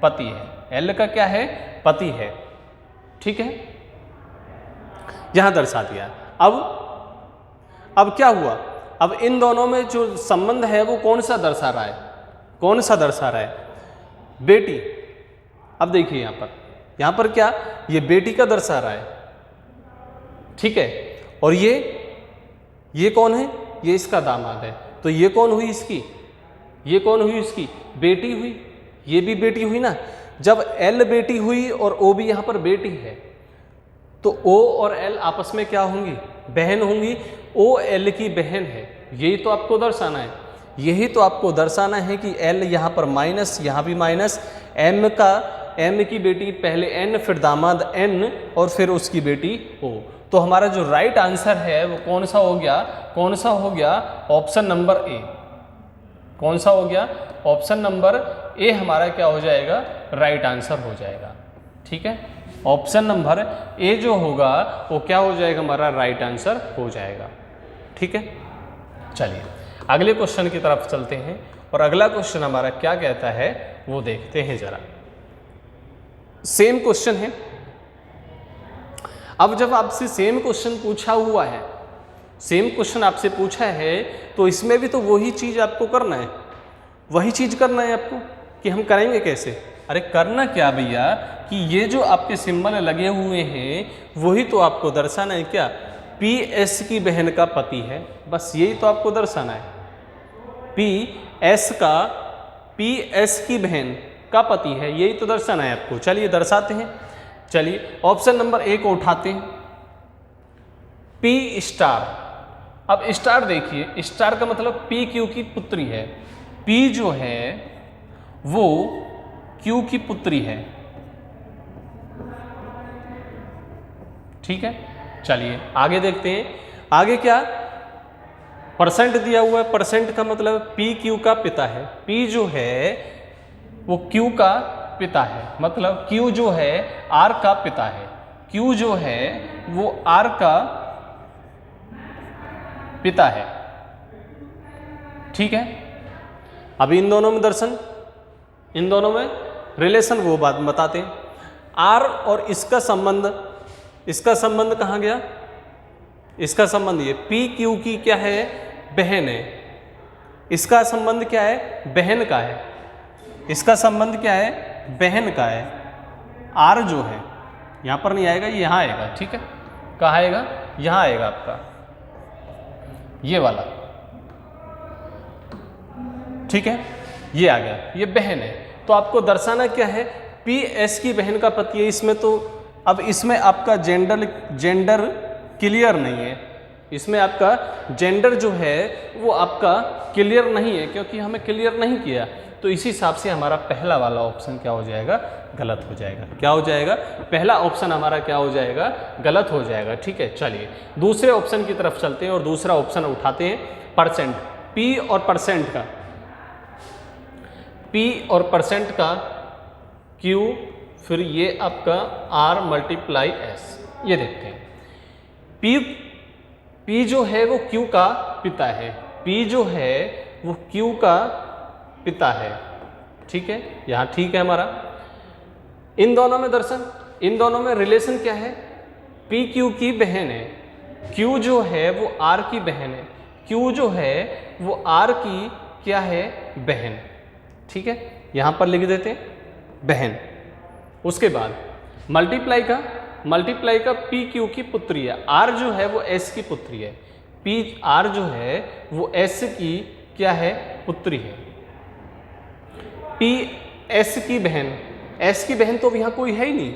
Speaker 1: पति है। L का क्या है? पति है। ठीक है, यहां दर्शा दिया। अब क्या हुआ? अब इन दोनों में जो संबंध है वो कौन सा दर्शा रहा है? कौन सा दर्शा रहा है? बेटी। अब देखिए यहां पर क्या? ये बेटी का दर्शा रहा है। ठीक है, और ये कौन है? ये इसका दामाद है। तो ये कौन हुई इसकी? ये कौन हुई इसकी? बेटी हुई। ये भी बेटी हुई ना। जब L बेटी हुई और O भी यहां पर बेटी है तो O और L आपस में क्या होंगी? बहन होंगी। OL की बहन है, यही तो आपको दर्शाना है। यही तो आपको दर्शाना है कि L यहाँ पर माइनस, यहाँ भी माइनस, M की बेटी पहले N, फिर दामाद N और फिर उसकी बेटी O। तो हमारा जो राइट आंसर है वो कौन सा हो गया? कौन सा हो गया? Option number A. कौन सा हो गया? ऑप्शन नंबर ए हमारा क्या हो जाएगा? राइट आंसर हो जाएगा। ठीक है, ऑप्शन नंबर ए जो होगा वो क्या हो जाएगा? हमारा राइट आंसर हो जाएगा। ठीक है, चलिए अगले क्वेश्चन की तरफ चलते हैं और अगला क्वेश्चन हमारा क्या कहता है वो देखते हैं जरा। सेम क्वेश्चन है। अब जब आपसे सेम क्वेश्चन पूछा हुआ है, सेम क्वेश्चन आपसे पूछा है तो इसमें भी तो वही चीज आपको करना है। वही चीज करना है आपको कि हम करेंगे कैसे? अरे करना क्या भैया कि ये जो आपके सिंबल लगे हुए हैं वही तो आपको दर्शाना है। क्या? PS की बहन का पति है, बस यही तो आपको दर्शाना है। PS की बहन का पति है, यही तो दर्शाना है आपको। चलिए दर्शाते हैं। चलिए ऑप्शन नंबर ए को उठाते हैं, पी स्टार। अब स्टार देखिए, स्टार का मतलब पी क्यू की पुत्री है, पी जो है वो क्यू की पुत्री है, ठीक है। चलिए आगे देखते हैं, आगे क्या परसेंट दिया हुआ है, परसेंट का मतलब पी क्यू का पिता है, पी जो है वो क्यू का पिता है, मतलब क्यू जो है आर का पिता है, क्यू जो है वो आर का पिता है, ठीक है। अब इन दोनों में दर्शन, इन दोनों में रिलेशन वो बात बताते हैं। आर और इसका संबंध, इसका संबंध कहाँ गया, इसका संबंध ये पी क्यू की क्या है, बहन है, इसका संबंध क्या है, बहन का है, इसका संबंध क्या है, बहन का है। आर जो है यहाँ पर नहीं आएगा, ये यहाँ आएगा, ठीक है। कहाँ आएगा, यहाँ आएगा आपका ये वाला, ठीक है, ये आ गया, ये बहन है। तो आपको दर्शाना क्या है, पी एस की बहन का पति है। इसमें तो अब इसमें आपका जेंडर क्लियर नहीं है, इसमें आपका जेंडर जो है वो आपका क्लियर नहीं है, क्योंकि हमें क्लियर नहीं किया, तो इसी हिसाब से हमारा पहला वाला ऑप्शन क्या हो जाएगा, गलत हो जाएगा। क्या हो जाएगा, पहला ऑप्शन हमारा क्या हो जाएगा, गलत हो जाएगा, ठीक है। चलिए दूसरे ऑप्शन की तरफ चलते हैं और दूसरा ऑप्शन उठाते हैं, परसेंट, पी और परसेंट का, पी और परसेंट का क्यू, फिर ये आपका आर मल्टीप्लाई एस। ये देखते हैं, पी जो है वो क्यू का पिता है, पी जो है वो क्यू का पिता है, ठीक है, यहाँ ठीक है हमारा। इन दोनों में दर्शन, इन दोनों में रिलेशन क्या है, पी क्यू की बहन है, क्यू जो है वो आर की बहन है, क्यू जो है वो आर की क्या है, बहन, ठीक है। यहाँ पर लिख देते हैं बहन। उसके बाद मल्टीप्लाई का पी क्यू की पुत्री है, आर जो है वो एस की पुत्री है, पी आर जो है वो एस की क्या है, पुत्री है। पी एस की बहन, एस की बहन तो यहाँ कोई है ही नहीं,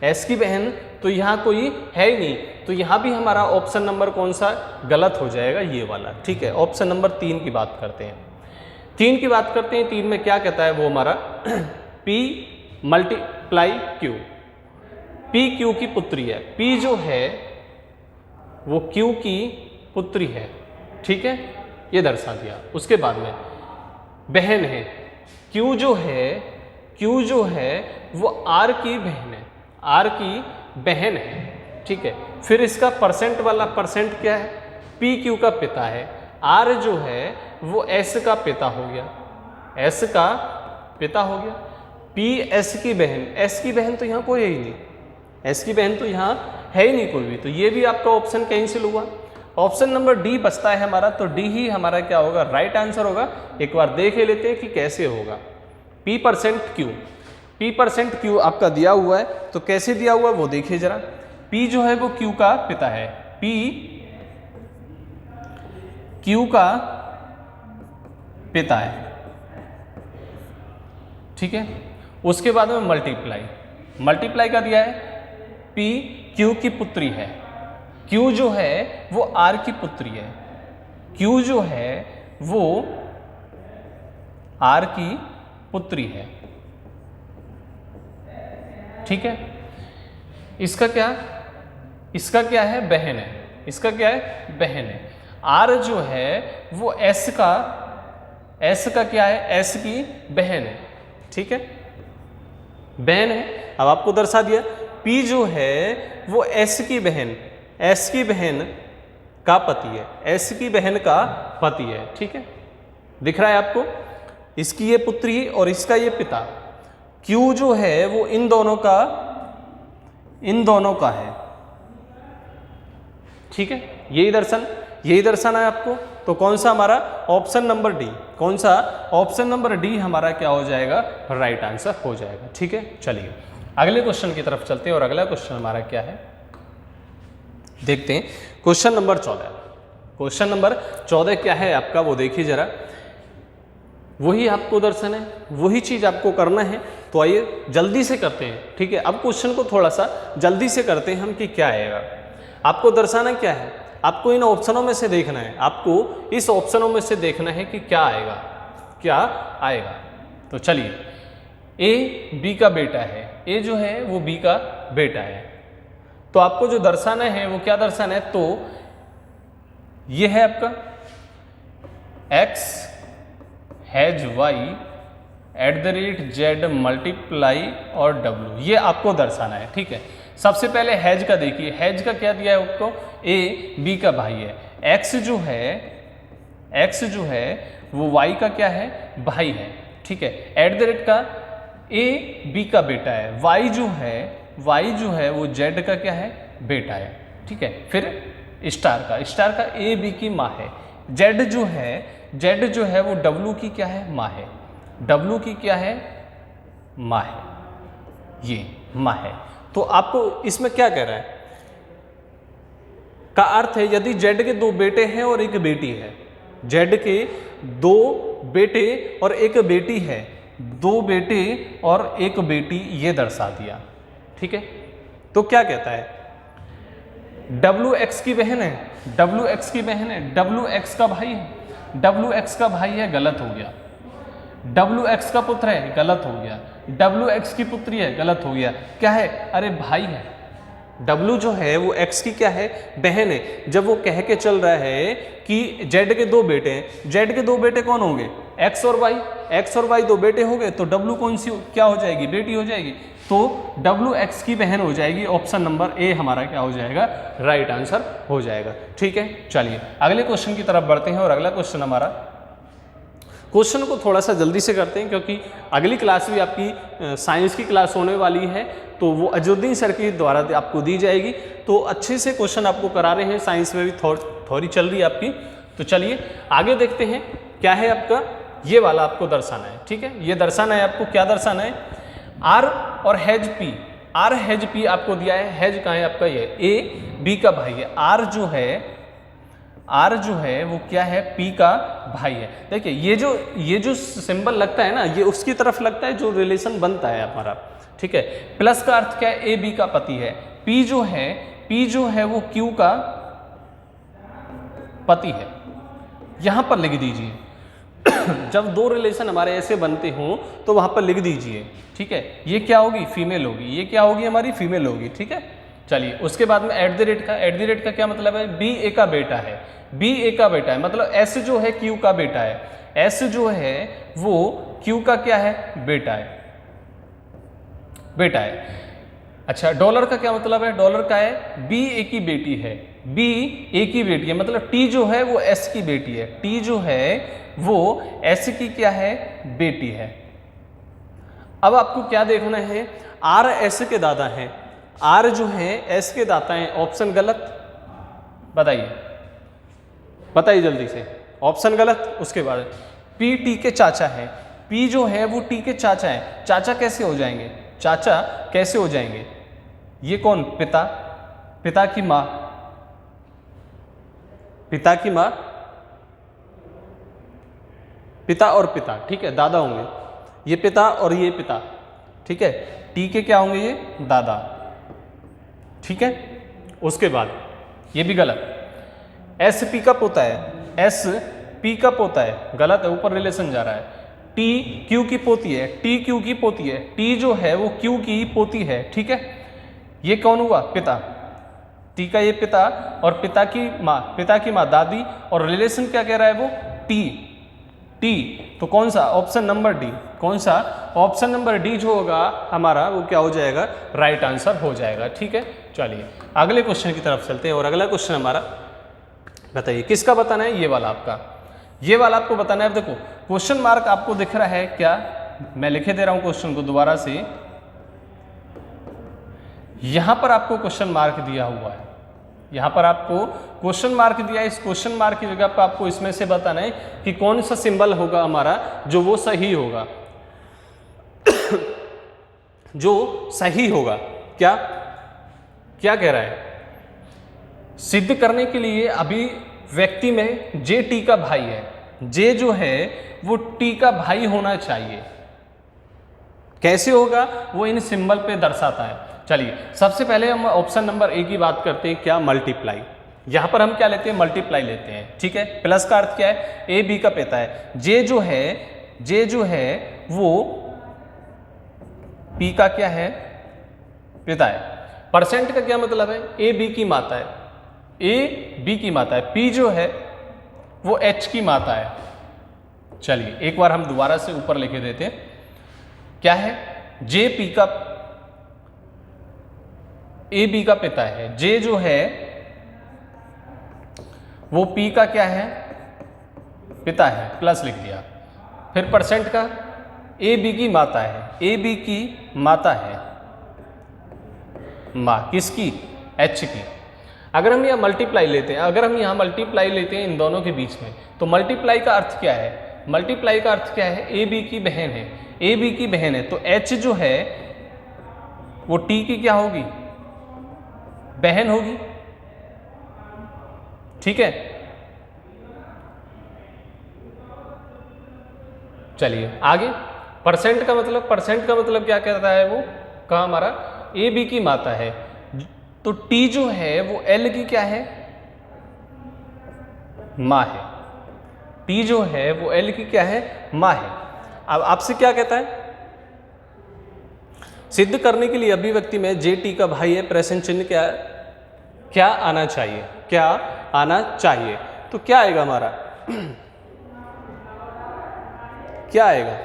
Speaker 1: एस की बहन तो यहाँ कोई है ही नहीं, तो यहाँ भी हमारा ऑप्शन नंबर कौन सा गलत हो जाएगा, ये वाला, ठीक है। ऑप्शन नंबर 3 की बात करते हैं, 3 की बात करते हैं। 3 में क्या कहता है वो हमारा P multiply Q, P Q की पुत्री है, P जो है वो Q की पुत्री है, ठीक है, ये दर्शा दिया। उसके बाद में बहन है, Q जो है वो R की बहन है, R की बहन है, ठीक है। फिर इसका परसेंट वाला, परसेंट क्या है, P Q का पिता है, R जो है वो S का पिता हो गया, S का पिता हो गया। P S की बहन, S की बहन तो यहाँ कोई है ही नहीं, S की बहन तो यहाँ है ही नहीं कोई भी, तो ये भी आपका ऑप्शन कैंसिल हुआ। ऑप्शन नंबर डी बचता है हमारा, तो डी ही हमारा क्या होगा, राइट आंसर होगा। एक बार देख लेते हैं कि कैसे होगा। P percent Q, P percent Q आपका दिया हुआ है, तो कैसे दिया हुआ है वो देखिए जरा। P जो है वो Q का पिता है, P Q का पिता है, ठीक है। उसके बाद में मल्टीप्लाई का दिया है, P Q की पुत्री है, Q जो है वो R की पुत्री है, Q जो है वो R की पुत्री है, ठीक है। इसका क्या है, बहन है, इसका क्या है, बहन है। R जो है वो S का क्या है, S की बहन है, ठीक है, बहन है। अब आपको दर्शा दिया, P जो है वो S की बहन का पति है, S की बहन का पति है, ठीक है, दिख रहा है आपको। इसकी ये पुत्री और इसका ये पिता। Q जो है वो इन दोनों का है, ठीक है। यही दर्शाना है आपको। तो कौन सा हमारा ऑप्शन नंबर डी, कौन सा ऑप्शन नंबर डी हमारा क्या हो जाएगा, राइट आंसर हो जाएगा, ठीक है। चलिए अगले क्वेश्चन की तरफ चलते हैं और अगला क्वेश्चन हमारा क्या है देखते हैं। क्वेश्चन नंबर 14, क्वेश्चन नंबर 14 क्या है आपका वो देखिए जरा। वही आपको दर्शन है, वही चीज़ आपको करना है। तो आइए जल्दी से करते हैं, ठीक है। अब क्वेश्चन को थोड़ा सा जल्दी से करते हैं हम कि क्या आएगा। आपको दर्शाना क्या है, आपको इन ऑप्शनों में से देखना है, आपको इस ऑप्शनों में से देखना है कि क्या आएगा, क्या आएगा। तो चलिए, ए बी का बेटा है, ए जो है वो बी का बेटा है, तो आपको जो दर्शाना है वो क्या दर्शाना है, तो ये है आपका x has y @z multiply और w, ये आपको दर्शाना है, ठीक है। सबसे पहले हैज का देखिए, हैज का क्या दिया है आपको, ए बी का भाई है, x जो है वो y का क्या है, भाई है, ठीक है। @ का ए बी का बेटा है, y जो है वो z का क्या है, बेटा है, ठीक है। फिर स्टार का ए बी की माँ है, z जो है वो w की क्या है, माँ है, w की क्या है, माँ है, ये माँ है। तो आपको इसमें क्या कह रहा है का अर्थ है, यदि z के 2 बेटे हैं और एक बेटी है, z के 2 बेटे और एक बेटी है, 2 बेटे और एक बेटी, ये दर्शा दिया, ठीक है। तो क्या कहता है, WX की बहन है, WX की बहन है, WX का भाई है, WX का भाई है, गलत हो गया। WX का पुत्र है, गलत हो गया। WX की पुत्री है, गलत हो गया। क्या है, अरे भाई है। W जो है वो X की क्या है, बहन है। जब वो कह के चल रहा है कि Z के 2 बेटे हैं, Z के 2 बेटे कौन होंगे, X और Y, X और Y 2 बेटे हो गए, तो W कौन सी क्या हो जाएगी, बेटी हो जाएगी, तो WX की बहन हो जाएगी। ऑप्शन नंबर ए हमारा क्या हो जाएगा, राइट आंसर हो जाएगा, ठीक है। चलिए अगले क्वेश्चन की तरफ बढ़ते हैं, और अगला क्वेश्चन हमारा, क्वेश्चन को थोड़ा सा जल्दी से करते हैं क्योंकि अगली क्लास भी आपकी साइंस की क्लास होने वाली है, तो वो अजुद्दीन सर के द्वारा आपको दी जाएगी। तो अच्छे से क्वेश्चन आपको करा रहे हैं, साइंस में भी थोड़ी चल रही है आपकी। तो चलिए आगे देखते हैं क्या है आपका, ये वाला आपको दर्शाना है, ठीक है। ये दर्शाना है आपको, क्या दर्शाना है, आर और has P, R has P आपको दिया है। हैज कहाँ है आपका, ये ए बी का भाई है, आर जो है वो क्या है, पी का भाई है। देखिए ये जो सिंबल लगता है ना, ये उसकी तरफ लगता है जो रिलेशन बनता है हमारा, ठीक है। प्लस का अर्थ क्या है, ए बी का पति है, पी जो है वो क्यू का पति है, यहां पर लिख दीजिए। जब 2 रिलेशन हमारे ऐसे बनते हों तो वहां पर लिख दीजिए, ठीक है। ये क्या होगी, फीमेल होगी, ये क्या होगी, हमारी फीमेल होगी, ठीक है। चलिए उसके बाद में @ का क्या मतलब है, बी ए का बेटा है, बी ए का बेटा है, मतलब एस जो है क्यू का बेटा है, एस जो है वो क्यू का क्या है, बेटा है। अच्छा, डॉलर का क्या मतलब है, डॉलर का है बी ए की बेटी है, बी ए की बेटी है, मतलब टी जो है वो एस की बेटी है, टी जो है वो एस की क्या है, बेटी है। अब आपको क्या देखना है, आर एस के दादा हैं, आर जो है एस के दाता हैं, ऑप्शन गलत, बताइए जल्दी से, ऑप्शन गलत। उसके बाद पी टी के चाचा है, पी जो है वो टी के चाचा है, चाचा कैसे हो जाएंगे, ये कौन, पिता की माँ, पिता और पिता, ठीक है, दादा होंगे, ये पिता और ये पिता, ठीक है। टी के क्या होंगे, ये दादा, ठीक है। उसके बाद ये भी गलत, एस पी का पोता है, एस पी का पोता है, गलत है, ऊपर रिलेशन जा रहा है। टी क्यू की पोती है, टी क्यू की पोती है, टी जो है वो क्यू की पोती है, ठीक है। ये कौन हुआ, पिता, टी का ये पिता, और पिता की माँ दादी, और रिलेशन क्या कह रहा है वो, टी, तो कौन सा, ऑप्शन नंबर डी, कौन सा, ऑप्शन नंबर डी जो होगा हमारा वो क्या हो जाएगा, राइट आंसर हो जाएगा, ठीक है। चलिए अगले क्वेश्चन की तरफ चलते हैं, और अगला क्वेश्चन हमारा, बताइए किसका बताना है, ये वाला आपको बताना है। अब देखो क्वेश्चन मार्क आपको दिख रहा है क्या, मैं लिखे दे रहा हूं क्वेश्चन को दोबारा से, यहां पर आपको क्वेश्चन मार्क दिया हुआ है, यहां पर आपको क्वेश्चन मार्क दिया है। इस क्वेश्चन मार्क की जगह पर आपको इसमें से बताना है कि कौन सा सिंबल होगा हमारा जो वो सही होगा जो सही होगा। क्या कह रहा है, सिद्ध करने के लिए अभी व्यक्ति में जे टी का भाई है, जे जो है वो टी का भाई होना चाहिए। कैसे होगा वो इन सिंबल पे दर्शाता है। चलिए सबसे पहले हम ऑप्शन नंबर ए की बात करते हैं, क्या मल्टीप्लाई। यहां पर हम क्या लेते हैं, मल्टीप्लाई लेते हैं, ठीक है। प्लस का अर्थ क्या है, ए बी का पिता है। जे जो है वो पी का क्या है, पिता है। परसेंट का क्या मतलब है, ए बी की माता है, ए बी की माता है। पी जो है वो एच की माता है। चलिए एक बार हम दोबारा से ऊपर लिखे देते हैं, क्या है, जे पी का, ए बी का पिता है। जे जो है वो पी का क्या है, पिता है, प्लस लिख दिया। फिर परसेंट का, ए बी की माता है, ए बी की माता है, माँ किसकी, एच की। अगर हम यहाँ मल्टीप्लाई लेते हैं, अगर हम यहाँ मल्टीप्लाई लेते हैं इन दोनों के बीच में, तो मल्टीप्लाई का अर्थ क्या है, मल्टीप्लाई का अर्थ क्या है, ए बी की बहन है, ए बी की बहन है। तो एच जो है वो टी की क्या होगी, बहन होगी, ठीक है। चलिए आगे, परसेंट का मतलब, परसेंट का मतलब क्या कहता है, वो कहा हमारा ए बी की माता है। तो टी जो है वो एल की क्या है, माँ है। टी जो है वो एल की क्या है, माँ है। अब आपसे क्या कहता है, सिद्ध करने के लिए अभिव्यक्ति में जे टी का भाई है, प्रेजेंट चिन्ह क्या आना चाहिए, क्या आना चाहिए। तो क्या आएगा हमारा क्या आएगा,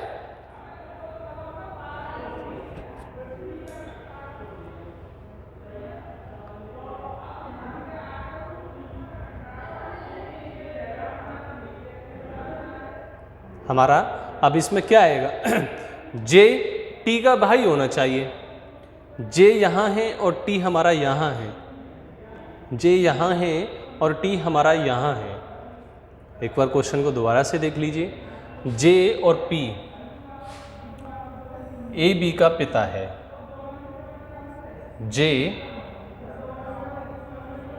Speaker 1: हमारा अब इसमें क्या आएगा जे टी का भाई होना चाहिए। जे यहाँ है और टी हमारा यहाँ है, जे यहाँ है और टी हमारा यहाँ है। एक बार क्वेश्चन को दोबारा से देख लीजिए, जे और पी ए बी का पिता है, जे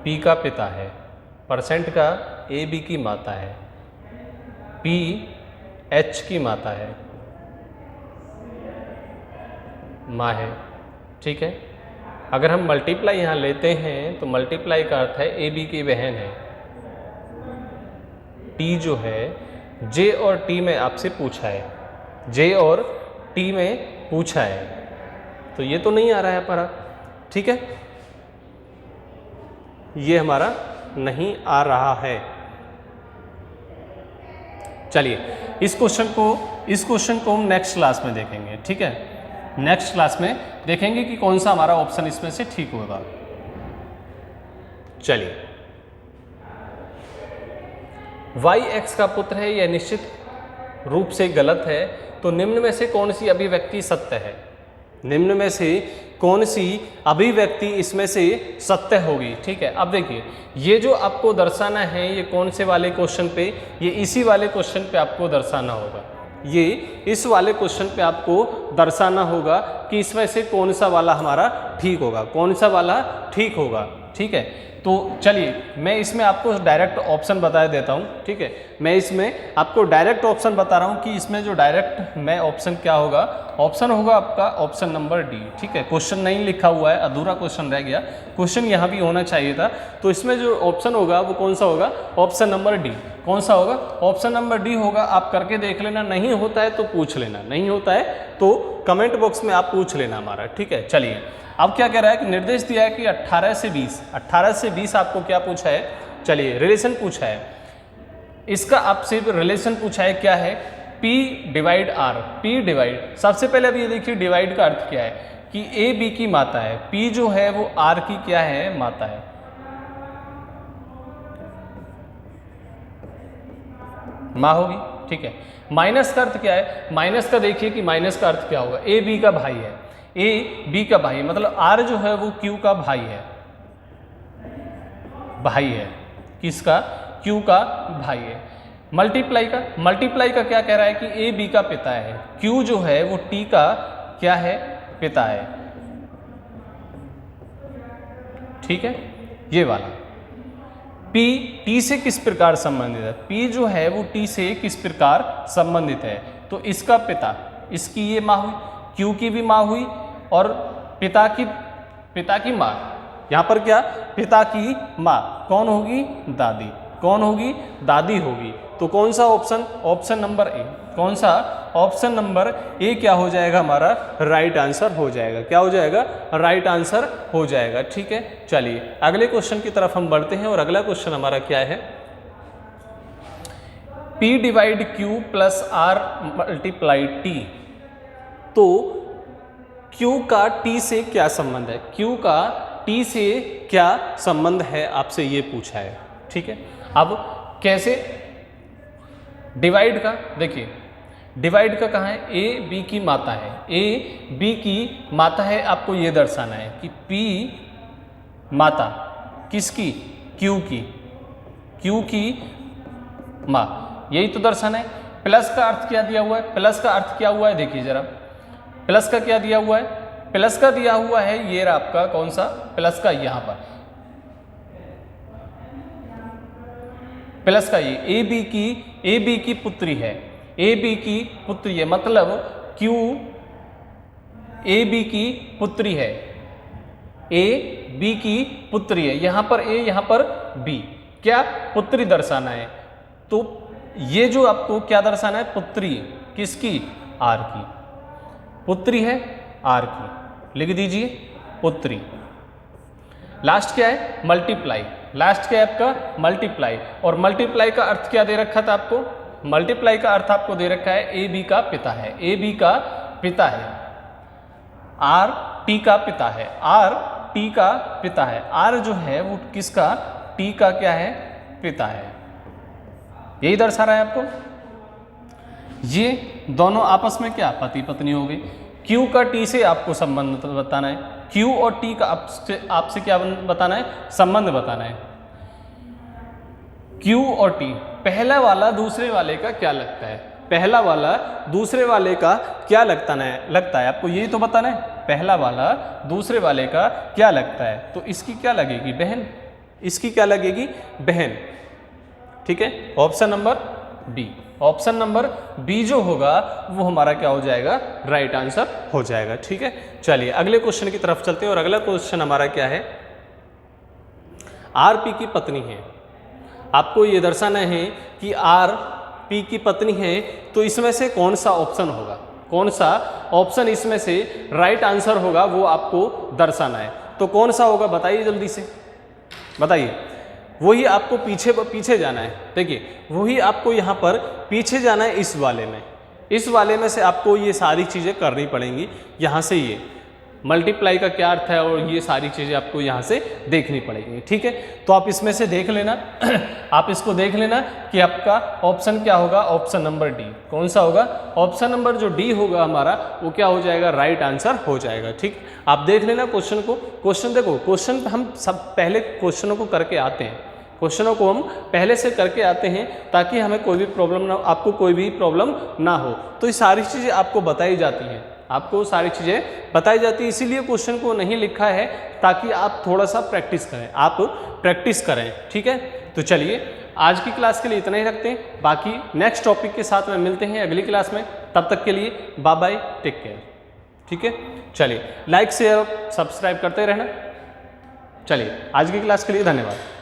Speaker 1: पी का पिता है, परसेंट का ए बी की माता है, पी एच की माता है, माँ है, ठीक है। अगर हम मल्टीप्लाई यहाँ लेते हैं तो मल्टीप्लाई का अर्थ है ए बी की बहन है। टी जो है, जे और टी में आपसे पूछा है, जे और टी में पूछा है, तो ये तो नहीं आ रहा है हमारा, ठीक है, ये हमारा नहीं आ रहा है। चलिए इस क्वेश्चन को हम नेक्स्ट क्लास में देखेंगे, ठीक है। नेक्स्ट क्लास में देखेंगे कि कौन सा हमारा ऑप्शन इसमें से ठीक होगा। चलिए, y x का पुत्र है, यह निश्चित रूप से गलत है, तो निम्न में से कौन सी अभिव्यक्ति सत्य है, निम्न में से कौन सी अभिव्यक्ति इसमें से सत्य होगी, ठीक है। अब देखिए ये जो आपको दर्शाना है, ये कौन से वाले क्वेश्चन पे, ये इसी वाले क्वेश्चन पे आपको दर्शाना होगा, ये इस वाले क्वेश्चन पे आपको दर्शाना होगा कि इसमें से कौन सा वाला हमारा ठीक होगा, कौन सा वाला ठीक होगा, ठीक है। तो चलिए मैं इसमें आपको डायरेक्ट ऑप्शन बता देता हूँ, ठीक है। मैं इसमें आपको डायरेक्ट ऑप्शन बता रहा हूँ कि इसमें जो डायरेक्ट मैं ऑप्शन क्या होगा, ऑप्शन होगा आपका ऑप्शन नंबर डी, ठीक है। क्वेश्चन नहीं लिखा हुआ है, अधूरा क्वेश्चन रह गया, क्वेश्चन यहाँ भी होना चाहिए था। तो इसमें जो ऑप्शन होगा वो कौन सा होगा, ऑप्शन नंबर डी। कौन सा होगा, ऑप्शन नंबर डी होगा। आप करके देख लेना, नहीं होता है तो पूछ लेना, नहीं होता है तो कमेंट बॉक्स में आप पूछ लेना हमारा, ठीक है। चलिए अब क्या कह रहा है कि निर्देश दिया है कि 18 से 20 आपको क्या पूछा है, चलिए रिलेशन पूछा है, इसका आपसे रिलेशन पूछा है, क्या है, P divide R, P divide. सबसे पहले अब ये देखिए डिवाइड का अर्थ क्या है कि A B की माता है, P जो है वो R की क्या है, माता है, माँ होगी, ठीक है। माइनस का अर्थ क्या है, माइनस का देखिए कि माइनस का अर्थ क्या होगा, A B का भाई है, ए बी का भाई, मतलब आर जो है वो क्यू का भाई है, किसका, क्यू का भाई है। मल्टीप्लाई का क्या कह रहा है कि ए बी का पिता है, क्यू जो है वो टी का क्या है, पिता है, ठीक है, ये वाला। P T से किस प्रकार संबंधित है? P जो है वो T से किस प्रकार संबंधित है? तो इसका पिता, इसकी ये माँ हुई, Q की भी माँ हुई और पिता की माँ, यहाँ पर क्या, पिता की माँ कौन होगी? दादी। कौन होगी? दादी होगी। तो कौन सा ऑप्शन? Option number A. कौन सा? ऑप्शन नंबर ए क्या हो जाएगा हमारा? राइट आंसर हो जाएगा। क्या हो जाएगा? राइट आंसर हो जाएगा। ठीक है, चलिए अगले क्वेश्चन की तरफ हम बढ़ते हैं और अगला क्वेश्चन हमारा क्या है? P divide Q plus R multiply T। तो Q का T से क्या संबंध है? Q का T से क्या संबंध है, आपसे ये पूछा है। ठीक है, अब कैसे डिवाइड का, देखिए डिवाइड का कहाँ है? ए बी की माता है, ए बी की माता है, आपको ये दर्शाना है कि P माता किसकी? Q की, Q की माँ, यही तो दर्शाना है। प्लस का अर्थ क्या दिया हुआ है? प्लस का अर्थ क्या हुआ है? देखिए जरा, प्लस का क्या दिया हुआ है? प्लस का दिया हुआ है ये आपका कौन सा? प्लस का यहाँ पर प्लस का ये ए बी की पुत्री है, ए बी की पुत्री है, मतलब Q ए बी की पुत्री है, ए बी की पुत्री है। यहाँ पर ए, यहाँ पर बी, क्या पुत्री दर्शाना है। तो ये जो आपको क्या दर्शाना है? पुत्री किसकी? आर की, पुत्री है आर की, लिख दीजिए पुत्री। लास्ट क्या है? मल्टीप्लाई। लास्ट क्या है आपका? मल्टीप्लाई। और मल्टीप्लाई का अर्थ क्या दे रखा था आपको? मल्टीप्लाई का अर्थ आपको दे रखा है ए बी का पिता है, ए बी का पिता है, आर टी का पिता है, आर टी का पिता है। आर जो है वो किसका? टी का क्या है? पिता है। यही दर्शा रहा है आपको। ये दोनों आपस में क्या? पति पत्नी हो गई। Q का T से आपको संबंध बताना है, Q और T का आपसे क्या बताना है? संबंध बताना है। Q और T, पहला वाला दूसरे वाले का क्या लगता है? पहला वाला दूसरे वाले का क्या लगता है आपको, यही तो बताना है। पहला वाला दूसरे वाले का क्या लगता है? तो इसकी क्या लगेगी? बहन। इसकी क्या लगेगी? बहन। ठीक है, option number B. Option number B जो होगा वो हमारा क्या हो जाएगा? राइट आंसर हो जाएगा। ठीक है, चलिए अगले क्वेश्चन की तरफ चलते हैं और अगला क्वेश्चन हमारा क्या है? आर पी की पत्नी है। आपको ये दर्शाना है कि आर पी की पत्नी है, तो इसमें से कौन सा ऑप्शन होगा? कौन सा ऑप्शन इसमें से राइट आंसर होगा वो आपको दर्शाना है। तो कौन सा होगा बताइए, जल्दी से बताइए। वही आपको पीछे जाना है। देखिए वही आपको यहाँ पर पीछे जाना है, इस वाले में से आपको ये सारी चीज़ें करनी पड़ेंगी। यहाँ से ये मल्टीप्लाई का क्या अर्थ है और ये सारी चीज़ें आपको यहाँ से देखनी पड़ेगी। ठीक है, तो आप इसमें से देख लेना आप इसको देख लेना कि आपका ऑप्शन क्या होगा? Option number D. कौन सा होगा? ऑप्शन नंबर जो डी होगा हमारा वो क्या हो जाएगा? राइट आंसर हो जाएगा। ठीक, आप देख लेना क्वेश्चन को। क्वेश्चन देखो, क्वेश्चन हम सब पहले क्वेश्चनों को करके आते हैं, क्वेश्चनों को हम पहले से करके आते हैं ताकि हमें कोई भी प्रॉब्लम ना, आपको कोई भी प्रॉब्लम ना हो। तो ये सारी चीज़ें आपको बताई जाती हैं, आपको सारी चीज़ें बताई जाती है। इसीलिए क्वेश्चन को नहीं लिखा है ताकि आप थोड़ा सा प्रैक्टिस करें, आप प्रैक्टिस करें। ठीक है, तो चलिए आज की क्लास के लिए इतना ही रखते हैं। बाकी नेक्स्ट टॉपिक के साथ में मिलते हैं अगली क्लास में। तब तक के लिए बाय बाय, टेक केयर। ठीक है, चलिए लाइक शेयर सब्सक्राइब करते रहना। चलिए आज की क्लास के लिए धन्यवाद।